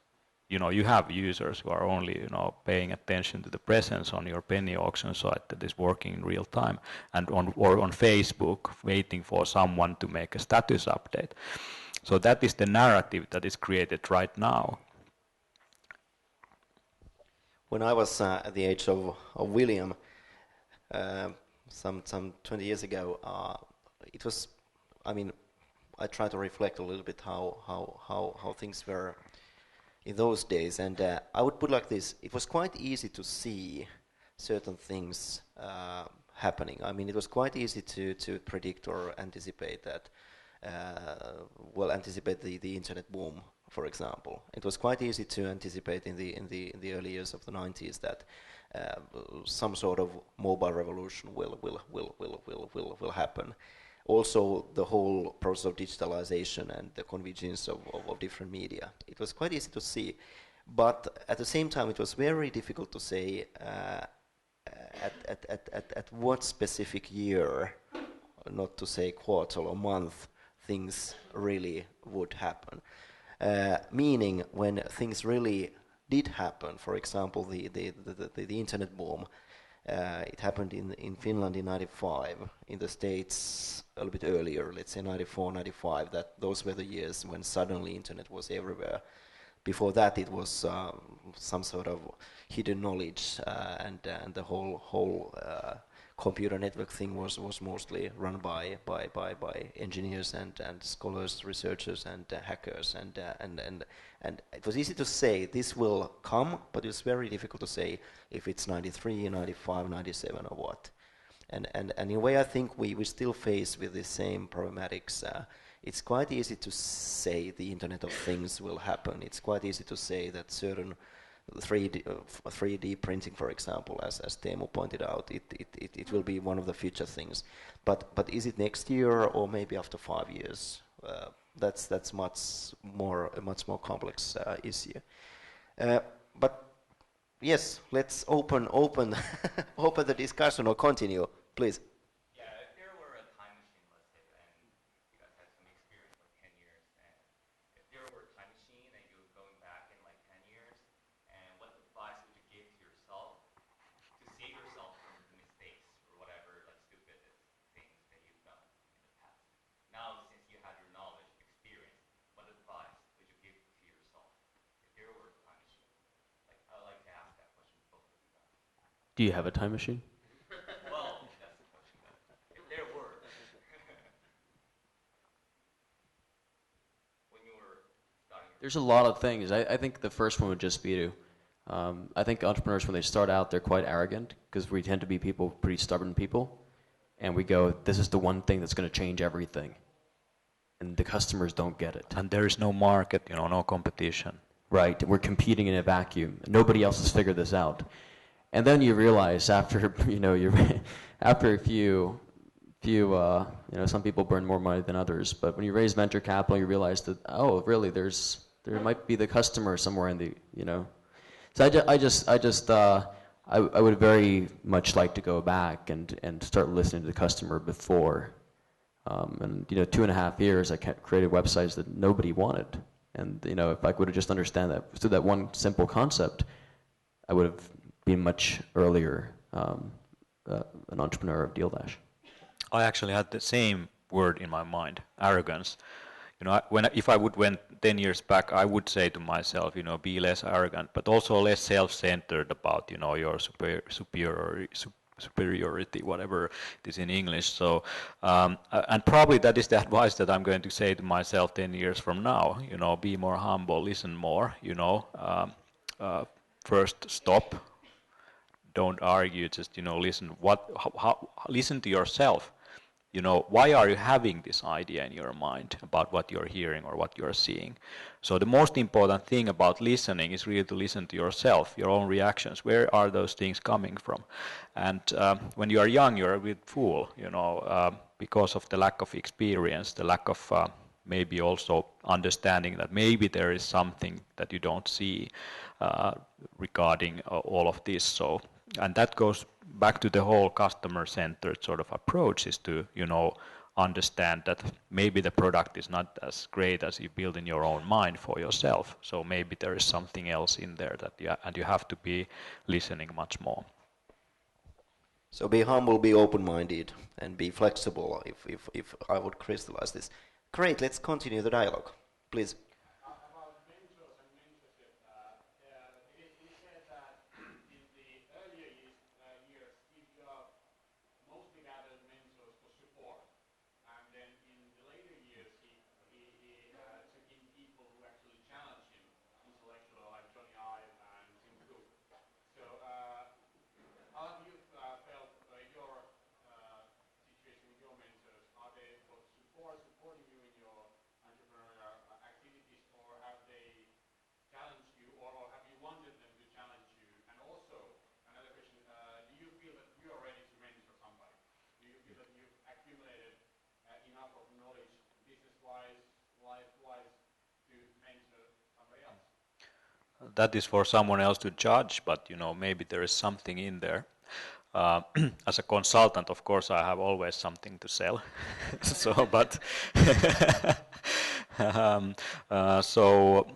You have users who are only, paying attention to the presence on your penny auction site that is working in real time, and on Facebook, waiting for someone to make a status update. So that is the narrative that is created right now. When I was at the age of William, some 20 years ago, it was, I try to reflect a little bit how things were in those days, and I would put like this: it was quite easy to see certain things happening. It was quite easy to predict or anticipate that, anticipate the internet boom, for example. It was quite easy to anticipate in the early years of the 90s that some sort of mobile revolution will happen. Also, the whole process of digitalization and the convergence of different media. It was quite easy to see, but at the same time, it was very difficult to say at what specific year, not to say quarter or month, things really would happen. Meaning, when things really did happen, for example, the internet boom. It happened in Finland in 95, in the States a little bit earlier, let's say 94, 95, those were the years when suddenly internet was everywhere. Before that it was some sort of hidden knowledge and the whole computer network thing was mostly run by engineers and scholars, researchers and hackers and it was easy to say this will come, but it's very difficult to say if it's 93, 95, 97 or what. And in a way I think we still face with the same problematics. It's quite easy to say the Internet of Things will happen. It's quite easy to say that certain 3D printing, for example, as Teemu pointed out, it will be one of the future things. But is it next year or maybe after 5 years? That's a much more complex issue. But yes, let's open open the discussion or continue, please. Yeah, if there were a time machine, let's say, and you guys had some experience like 10 years, and if there were a time machine and you were going back in like 10 years, and what advice would you give to yourself to save yourself from the mistakes or whatever like stupid things that you've done in the past? Now, since you have your knowledge, experience, what advice would you give to yourself if there were a time machine? Like, I'd like to ask that question to both of you guys. Do you have a time machine? Well, that's the question. If there were, when you were starting. There's a lot of things. I think the first one would just be to, I think entrepreneurs, when they start out, they're quite arrogant because we tend to be people, pretty stubborn people. And we go, this is the one thing that's going to change everything. And the customers don't get it. And there is no market, you know, no competition. Right, we're competing in a vacuum. Nobody else has figured this out. And then you realize after, you know, after a few, you know, some people burn more money than others. But when you raise venture capital, you realize that, oh, really, there might be the customer somewhere in the, you know. So I would very much like to go back and start listening to the customer before. And, you know, 2.5 years, I created websites that nobody wanted. And, you know, if I would have just understand that, through that one simple concept, I would have been much earlier an entrepreneur of DealDash. I actually had the same word in my mind, arrogance. You know, if I would went 10 years back, I would say to myself, you know, be less arrogant, but also less self-centered about, you know, your superiority, whatever it is in English. So, and probably that is the advice that I'm going to say to myself 10 years from now. You know, be more humble, listen more. You know, first stop. Don't argue. Just, you know, listen. Listen to yourself. You know, why are you having this idea in your mind about what you're hearing or what you're seeing? So the most important thing about listening is really to listen to yourself, your own reactions. Where are those things coming from? And when you are young, you're a bit fool, you know, because of the lack of experience, the lack of maybe also understanding that maybe there is something that you don't see regarding all of this. So, and that goes back to the whole customer-centered sort of approach, is to, you know, understand that maybe the product is not as great as you build in your own mind for yourself. So maybe there is something else in there that and you have to be listening much more. So be humble, be open-minded, and be flexible, if I would crystallize this. Great, let's continue the dialogue, please. About mentors and mentorship, you said that in the earlier years, Steve Jobs mostly gathered mentors for support, and then in the later years, he took in people who actually challenged him intellectually, like Johnny Ive and Tim Cook. So, how have you felt your situation with your mentors? Are they for supporting you in your entrepreneurial activities, or have they challenged you, or have you wanted them to challenge you? And also, another question, do you feel that you are ready to mentor somebody? Do you feel that you've accumulated enough of knowledge, business-wise, life-wise, to mentor somebody else? That is for someone else to judge, but, you know, maybe there is something in there. As a consultant, of course, I have always something to sell. So, but so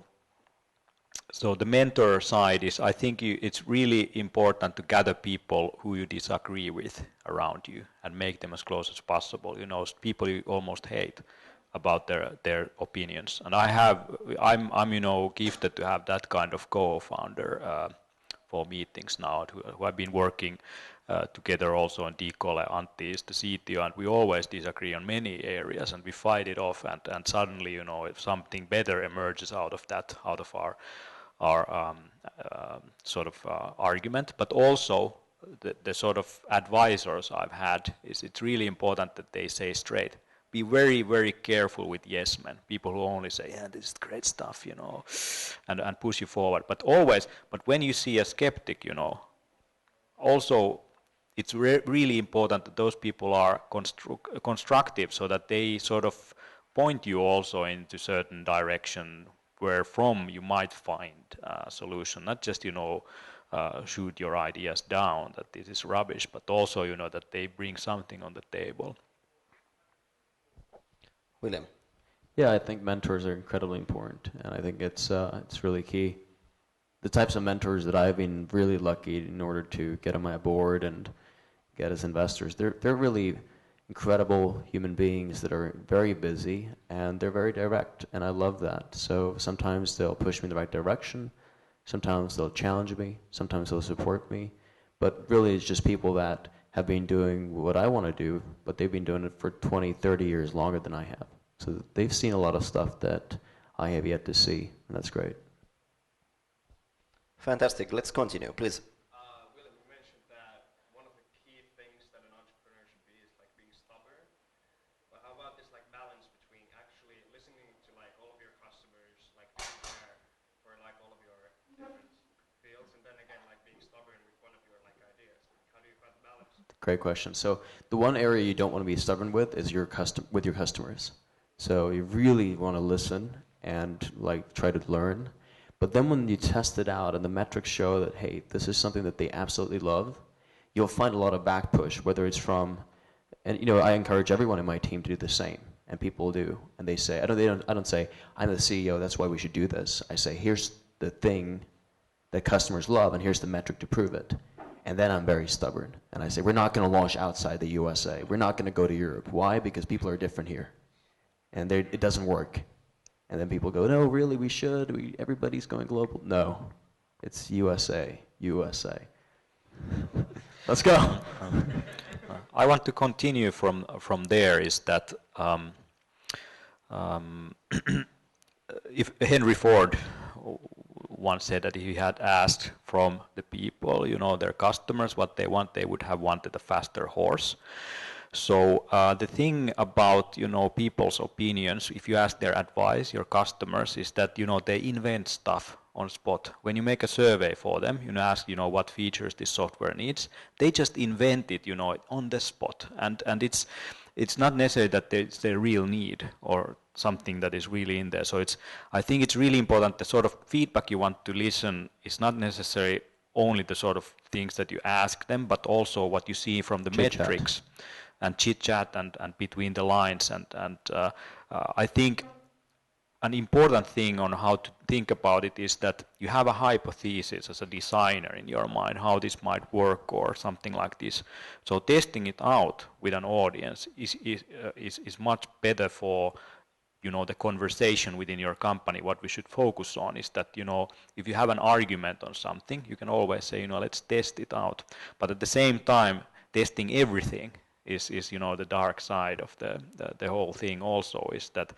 the mentor side is, I think it's really important to gather people who you disagree with around you and make them as close as possible. You know, people you almost hate about their opinions. And I'm you know, gifted to have that kind of co-founder for meetings now, who have been working together also on Decole. Antti is the CTO, and we always disagree on many areas, and we fight it off, and suddenly, you know, if something better emerges out of that, out of our sort of argument. But also the sort of advisors I've had, it's really important that they say straight. Be very, very careful with yes men, people who only say, yeah, this is great stuff, you know, and push you forward. But when you see a skeptic, you know, also it's really important that those people are constructive, so that they sort of point you also into certain direction where from you might find a solution, not just, shoot your ideas down that this is rubbish, but also, that they bring something on the table. William. Yeah, I think mentors are incredibly important, and I think it's really key. The types of mentors that I've been really lucky in order to get on my board and get as investors, they're really incredible human beings that are very busy, and they're very direct, and I love that. So sometimes they'll push me in the right direction, sometimes they'll challenge me, sometimes they'll support me, but really it's just people that have been doing what I want to do, but they've been doing it for 20, 30 years longer than I have. So they've seen a lot of stuff that I have yet to see, and that's great. Fantastic. Let's continue, please. William, you mentioned that one of the key things that an entrepreneur should be is like being stubborn. But how about this like balance between actually listening to like all of your customers, like being there for like all of your different fields, and then again like being stubborn with one of your like ideas? How do you find the balance? Great question. So the one area you don't want to be stubborn with is with your customers. So you really want to listen and like try to learn. But then when you test it out and the metrics show that, hey, this is something that they absolutely love, you'll find a lot of back push, whether it's from, and I encourage everyone in my team to do the same, and people do, and they say, I don't say, I'm the CEO, that's why we should do this. I say, here's the thing that customers love, and here's the metric to prove it. And then I'm very stubborn, and I say, we're not going to launch outside the USA. We're not going to go to Europe. Why? Because people are different here, and it doesn't work. And then people go, no, really, we should. Everybody's going global. No, it's USA, USA. Let's go. I want to continue from there. Is that if Henry Ford once said that he had asked from the people, their customers, what they want, they would have wanted a faster horse. So the thing about people's opinions, if you ask their advice, your customers, is that they invent stuff on spot. When you make a survey for them, ask what features this software needs, they just invent it on the spot, and it's not necessary that it's their real need or something that is really in there. So I think it's really important the sort of feedback you want to listen is not necessarily only the sort of things that you ask them, but also what you see from the metrics. And chit-chat and between the lines. And I think an important thing on how to think about it is that you have a hypothesis as a designer in your mind, how this might work or something like this. So testing it out with an audience is much better for the conversation within your company. What we should focus on is that if you have an argument on something, you can always say let's test it out. But at the same time, testing everything is the dark side of the whole thing also, is that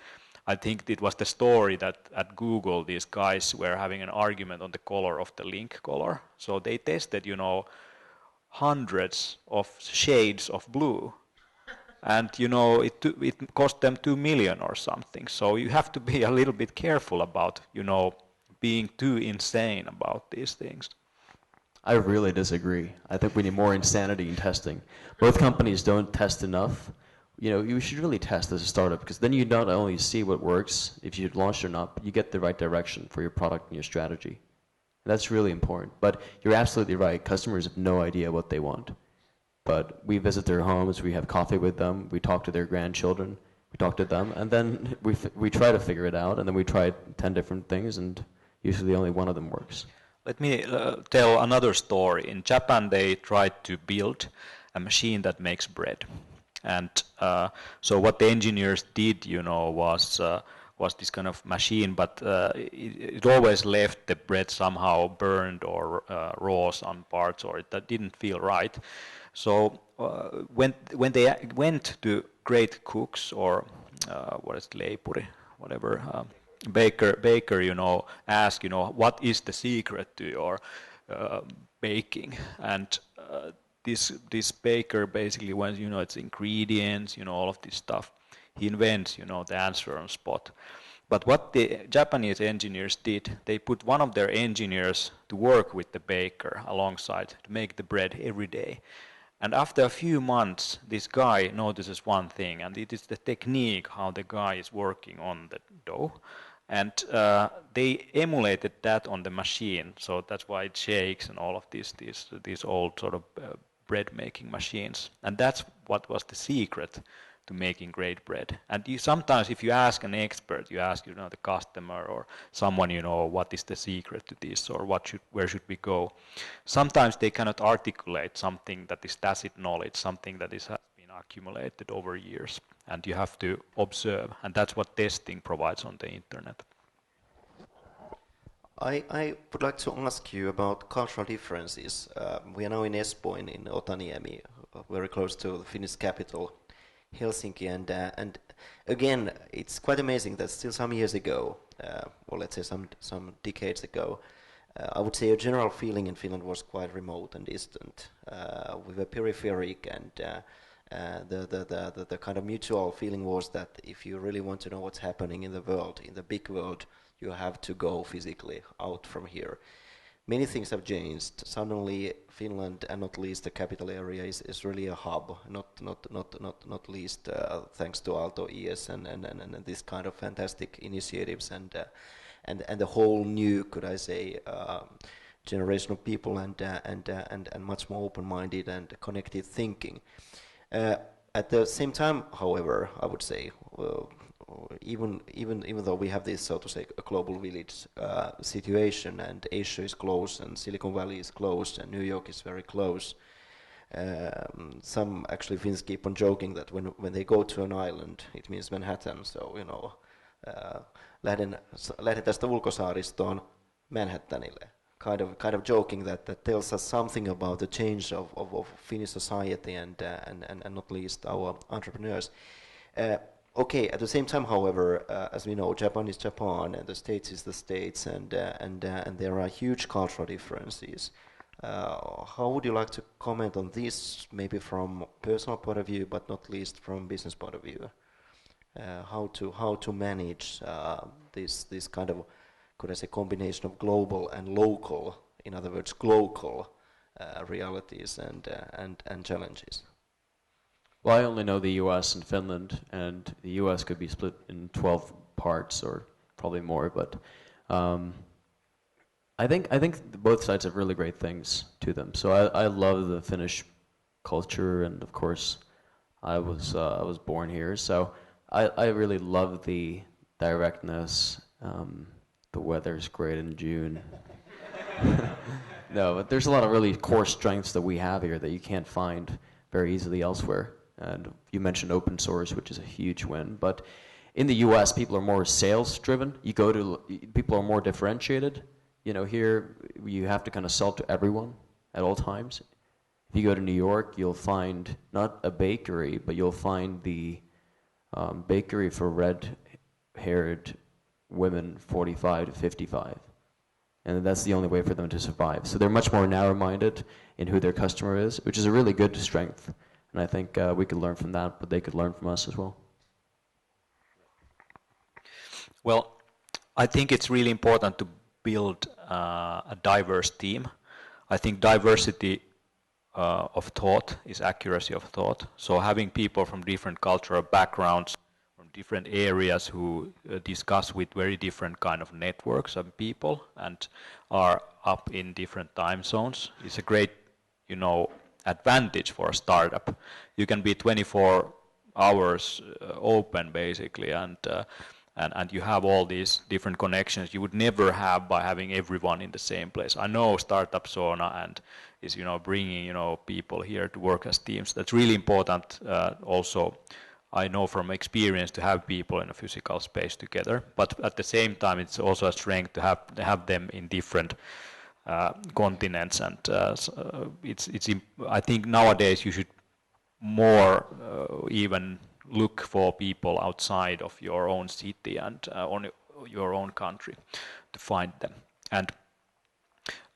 I think it was the story that at Google these guys were having an argument on the color of the link color. So they tested hundreds of shades of blue, and it cost them 2 million or something. So you have to be a little bit careful about being too insane about these things. I really disagree. I think we need more insanity in testing. Both companies don't test enough. You should really test as a startup, because then you not only see what works, if you launch or not, but you get the right direction for your product and your strategy. And that's really important. But you're absolutely right. Customers have no idea what they want. But we visit their homes, we have coffee with them, we talk to their grandchildren, we talk to them, and then we try to figure it out, and then we try 10 different things, and usually only one of them works. Let me tell another story. In Japan, they tried to build a machine that makes bread. And so what the engineers did, was this kind of machine, but it always left the bread somehow burned or raw some parts, or that didn't feel right. So when they went to great cooks, or what is leipuri, whatever, baker, ask, what is the secret to your baking? And this baker basically, when it's ingredients, all of this stuff, he invents, the answer on spot. But what the Japanese engineers did, they put one of their engineers to work with the baker alongside to make the bread every day. And after a few months, this guy notices one thing, and it is the technique how the guy is working on the dough. And they emulated that on the machine, so that's why it shakes and all of these old sort of bread making machines. And that's what was the secret to making great bread. And sometimes if you ask an expert, you ask the customer or someone, what is the secret to this, or where should we go? Sometimes they cannot articulate something that is tacit knowledge, something that has been accumulated over years, and you have to observe, and that's what testing provides on the internet. I would like to ask you about cultural differences. We are now in Espoo in Otaniemi, very close to the Finnish capital, Helsinki, and again, it's quite amazing that still some years ago, or let's say some decades ago, I would say a general feeling in Finland was quite remote and distant. We were peripheric, and the kind of mutual feeling was that if you really want to know what's happening in the world, in the big world, you have to go physically out from here. Many things have changed. Suddenly, Finland, and not least the capital area, is really a hub. Not least thanks to Aalto ES and this kind of fantastic initiatives and the whole new, could I say, generation of people and much more open-minded and connected thinking. At the same time, however, I would say, even though we have this, so to say, a global village situation, and Asia is close, and Silicon Valley is close, and New York is very close, some actually Finns keep on joking that when they go to an island, it means Manhattan. So lähden tästä ulkosaaristoon Manhattanille. Kind of joking that tells us something about the change of Finnish society and not least our entrepreneurs. Okay, at the same time, however, as we know, Japan is Japan, and the States is the States, and there are huge cultural differences. How would you like to comment on this, maybe from personal point of view, but not least from business point of view? How to manage this kind of, could I say, combination of global and local, in other words, local realities and challenges? Well, I only know the U.S. and Finland, and the U.S. could be split in 12 parts or probably more. But I think both sides have really great things to them. So I love the Finnish culture, and of course, I was born here. So I really love the directness. The weather's great in June. No, but there's a lot of really core strengths that we have here that you can't find very easily elsewhere. And you mentioned open source, which is a huge win. But in the U.S., people are more sales driven. People are more differentiated. Here you have to kind of sell to everyone at all times. If you go to New York, you'll find not a bakery, but you'll find the bakery for red-haired women 45 to 55. And that's the only way for them to survive. So they're much more narrow-minded in who their customer is, which is a really good strength. And I think we could learn from that, but they could learn from us as well. Well, I think it's really important to build a diverse team. I think diversity of thought is accuracy of thought. So having people from different cultural backgrounds, from different areas who discuss with very different kind of networks of people and are up in different time zones is a great, advantage for a startup. You can be 24 hours open basically, and you have all these different connections you would never have by having everyone in the same place. I know Startup Sauna and is bringing people here to work as teams. That's really important. Also, I know from experience to have people in a physical space together. But at the same time, it's also a strength to have them in different continents, and I think nowadays you should more even look for people outside of your own city and on your own country to find them. And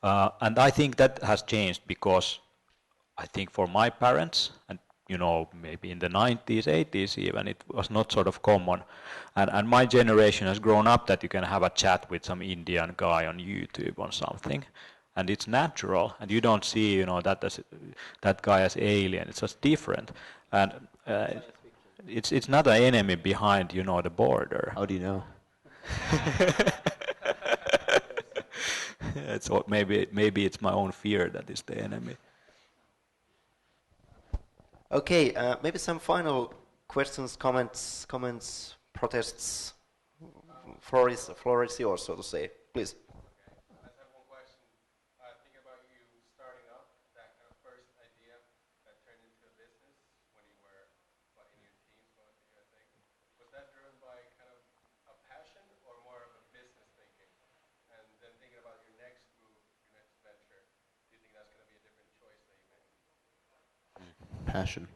I think that has changed because I think for my parents and maybe in the 90s, 80s even, it was not sort of common. And my generation has grown up that you can have a chat with some Indian guy on YouTube or something. And it's natural, and you don't see, that guy as alien. It's just different. And it's not an enemy behind, the border. How do you know? Maybe it's my own fear that is the enemy. Okay, maybe some final questions, comments, protests. Floor is yours, so to say. Please. I just have one question. Thinking about you starting up, that kind of first idea that turned into a business when you were in your teens, going through your thing. Was that driven by kind of a passion or more of a business thinking? And then thinking about your next move, your next venture, do you think that's going to be a different choice that you make? Passion.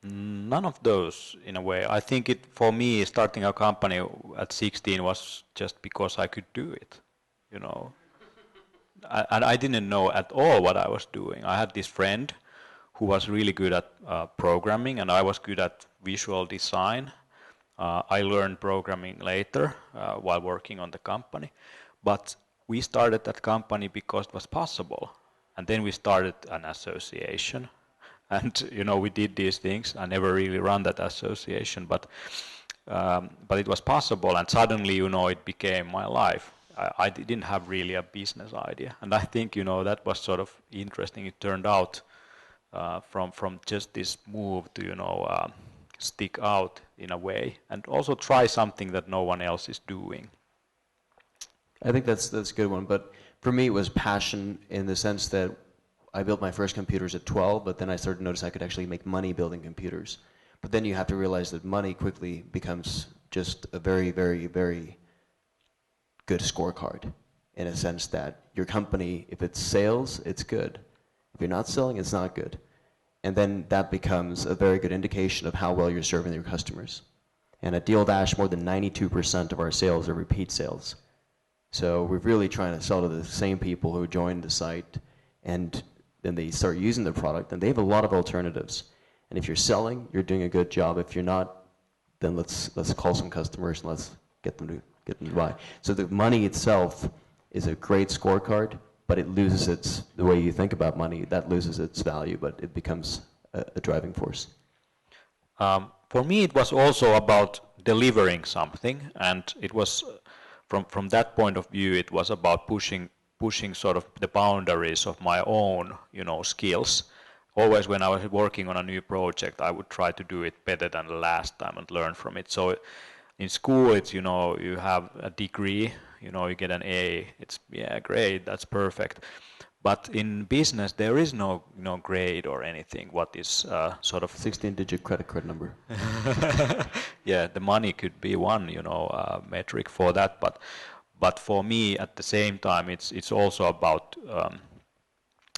None of those, in a way. I think for me, starting a company at 16 was just because I could do it, you know. And I didn't know at all what I was doing. I had this friend who was really good at programming, and I was good at visual design. I learned programming later while working on the company. But we started that company because it was possible. And then we started an association. And we did these things. I never really run that association, but it was possible. And suddenly, it became my life. I didn't have really a business idea, and I think that was sort of interesting. It turned out from just this move to stick out in a way, and also try something that no one else is doing. I think that's a good one. But for me, it was passion in the sense that I built my first computers at 12, but then I started to notice I could actually make money building computers. But then you have to realize that money quickly becomes just a very, very, very good scorecard, in a sense that your company, if it's sales, it's good. If you're not selling, it's not good. And then that becomes a very good indication of how well you're serving your customers. And at DealDash, more than 92% of our sales are repeat sales. So we're really trying to sell to the same people who joined the site, and then they start using the product, and they have a lot of alternatives. And if you're selling, you're doing a good job. If you're not, then let's call some customers and let's get them to buy. So the money itself is a great scorecard, but it loses the way you think about money, that loses its value, but it becomes a driving force. For me, it was also about delivering something, and it was from that point of view, it was about pushing sort of the boundaries of my own, skills. Always when I was working on a new project, I would try to do it better than the last time and learn from it. So in school, it's, you have a degree, you get an A. It's, yeah, great, that's perfect. But in business, there is no grade or anything. What is sort of 16-digit credit card number. Yeah, the money could be one, metric for that. But for me, at the same time, it's also about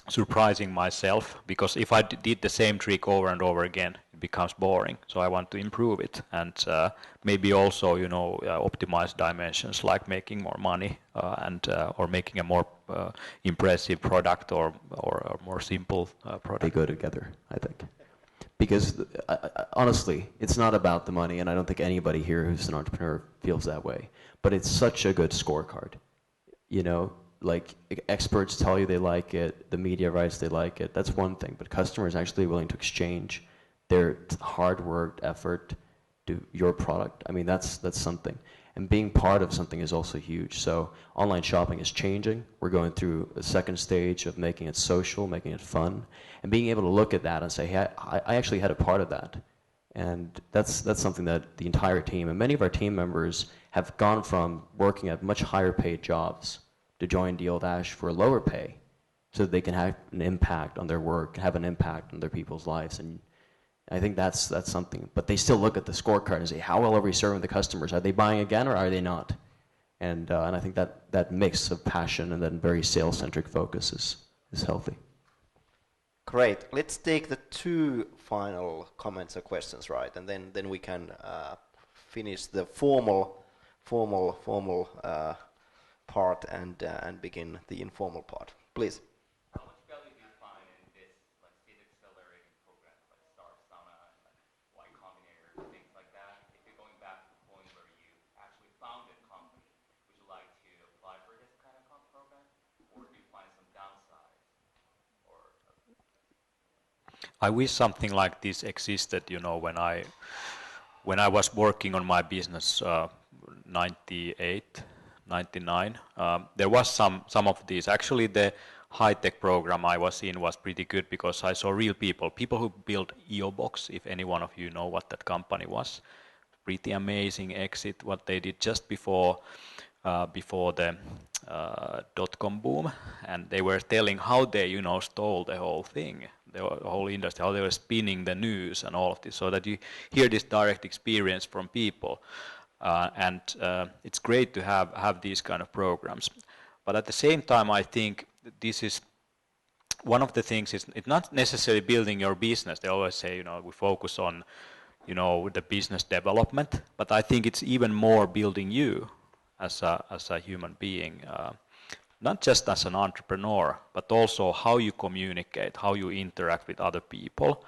surprising myself, because if I did the same trick over and over again, it becomes boring. So I want to improve it, and maybe also optimize dimensions like making more money and or making a more impressive product or more simple product. They go together, I think, because honestly, it's not about the money, and I don't think anybody here who's an entrepreneur feels that way. But it's such a good scorecard, like experts tell you they like it, the media writes they like it, that's one thing, but customers actually willing to exchange their hard work, effort to your product, I mean, that's something. And being part of something is also huge. So online shopping is changing. We're going through a second stage of making it social, making it fun, and being able to look at that and say, hey, I actually had a part of that. And that's something that the entire team, and many of our team members have gone from working at much higher paid jobs to join DealDash for lower pay, so that they can have an impact on their work, have an impact on their people's lives. And I think that's something. But they still look at the scorecard and say, how well are we serving the customers? Are they buying again or are they not? And I think that mix of passion and then very sales-centric focus is healthy. Great. Let's take the two final comments or questions, right? And then we can finish the formal part and begin the informal part. Please. How much value do you find in this, like, state accelerating programs like Star Sauna and like Y Combinator, things like that? If you're going back to the point where you actually founded a company, would you like to apply for this kind of program, or do you find some downsides? I wish something like this existed, when I was working on my business 98, 99. There was some of these. Actually, the high-tech program I was in was pretty good because I saw real people who built EOBox, if any one of you know what that company was. Pretty amazing exit, what they did just before the dot-com boom, and they were telling how they, stole the whole thing, the whole industry, how they were spinning the news and all of this, so that you hear this direct experience from people, and it's great to have these kind of programs. But at the same time, I think this is one of the things. It's not necessarily building your business. They always say, we focus on, the business development, but I think it's even more building you as a human being, not just as an entrepreneur, but also how you communicate, how you interact with other people,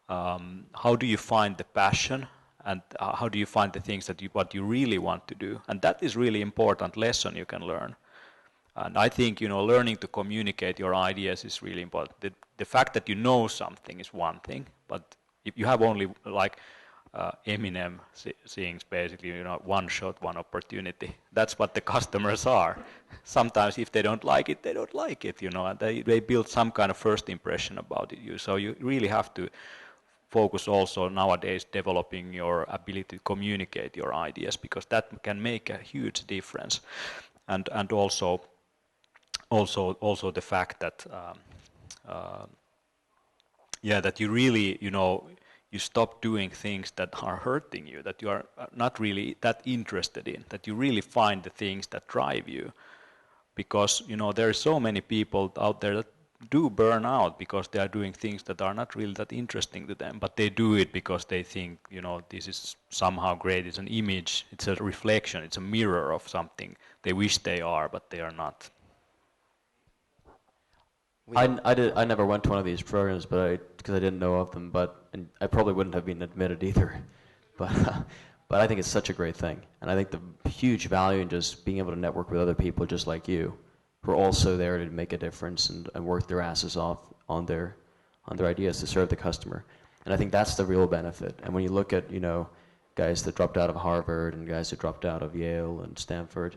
how do you find the passion, and how do you find the things that what you really want to do, and that is really important lesson you can learn. And I think, learning to communicate your ideas is really important. The fact that you know something is one thing, but if you have only like Eminem sings basically, one shot, one opportunity. That's what the customers are. Sometimes if they don't like it, they don't like it, and they build some kind of first impression about it. So you really have to focus also nowadays developing your ability to communicate your ideas, because that can make a huge difference. And also the fact that that you really, you stop doing things that are hurting you, that you are not really that interested in, that you really find the things that drive you. Because, there are so many people out there that do burn out because they are doing things that are not really that interesting to them, but they do it because they think, this is somehow great, it's an image, it's a reflection, it's a mirror of something they wish they are, but they are not. I never went to one of these programs, because I didn't know of them, and I probably wouldn't have been admitted either. But I think it's such a great thing, and I think the huge value in just being able to network with other people just like you, who are also there to make a difference and work their asses off on their ideas to serve the customer. And I think that's the real benefit. And when you look at guys that dropped out of Harvard and guys that dropped out of Yale and Stanford,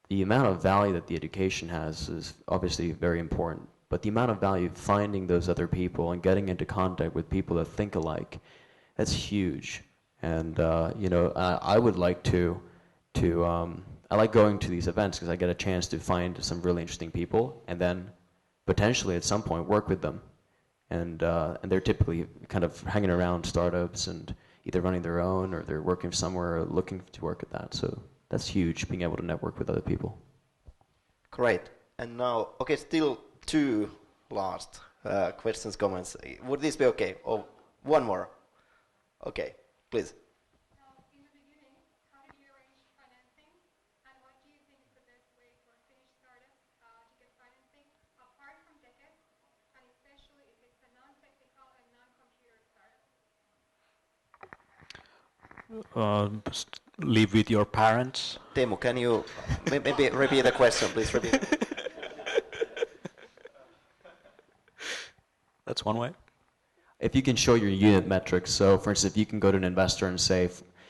the amount of value that the education has is obviously very important, but the amount of value finding those other people and getting into contact with people that think alike, that's huge. And I would like I like going to these events because I get a chance to find some really interesting people and then potentially at some point work with them. And they're typically kind of hanging around startups and either running their own or they're working somewhere or looking to work at that. So that's huge, being able to network with other people. Great. And now, okay, still two last questions, comments. Would this be okay? Or one more? Okay, please. In the beginning, how did you arrange financing? And what do you think is the best way for Finnish startups to get financing, apart from decades, and especially if it's a non-technical and non-computer startup? Live with your parents. Teemu, can you maybe repeat the question, please? Repeat. That's one way. If you can show your unit metrics, so for instance, if you can go to an investor and say,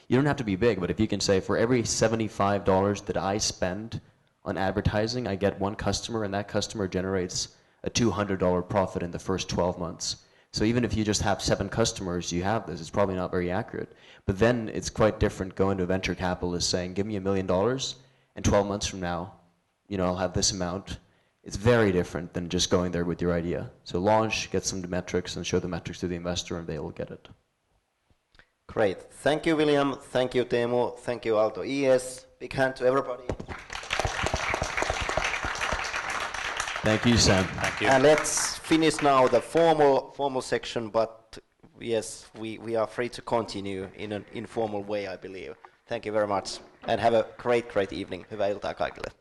you don't have to be big, but if you can say, for every $75 that I spend on advertising, I get one customer, and that customer generates a $200 profit in the first 12 months. So even if you just have 7 customers, you have this. It's probably not very accurate. But then it's quite different going to a venture capitalist saying, give me $1 million, and 12 months from now, I'll have this amount. It's very different than just going there with your idea. So launch, get some metrics, and show the metrics to the investor, and they will get it. Great. Thank you, William. Thank you, Teemu. Thank you, Aalto ES. Big hand to everybody. Thank you, Sam. Thank you. And let's finish now the formal section, but yes, we are free to continue in an informal way, I believe. Thank you very much, and have a great evening. Hyvää iltaa kaikille.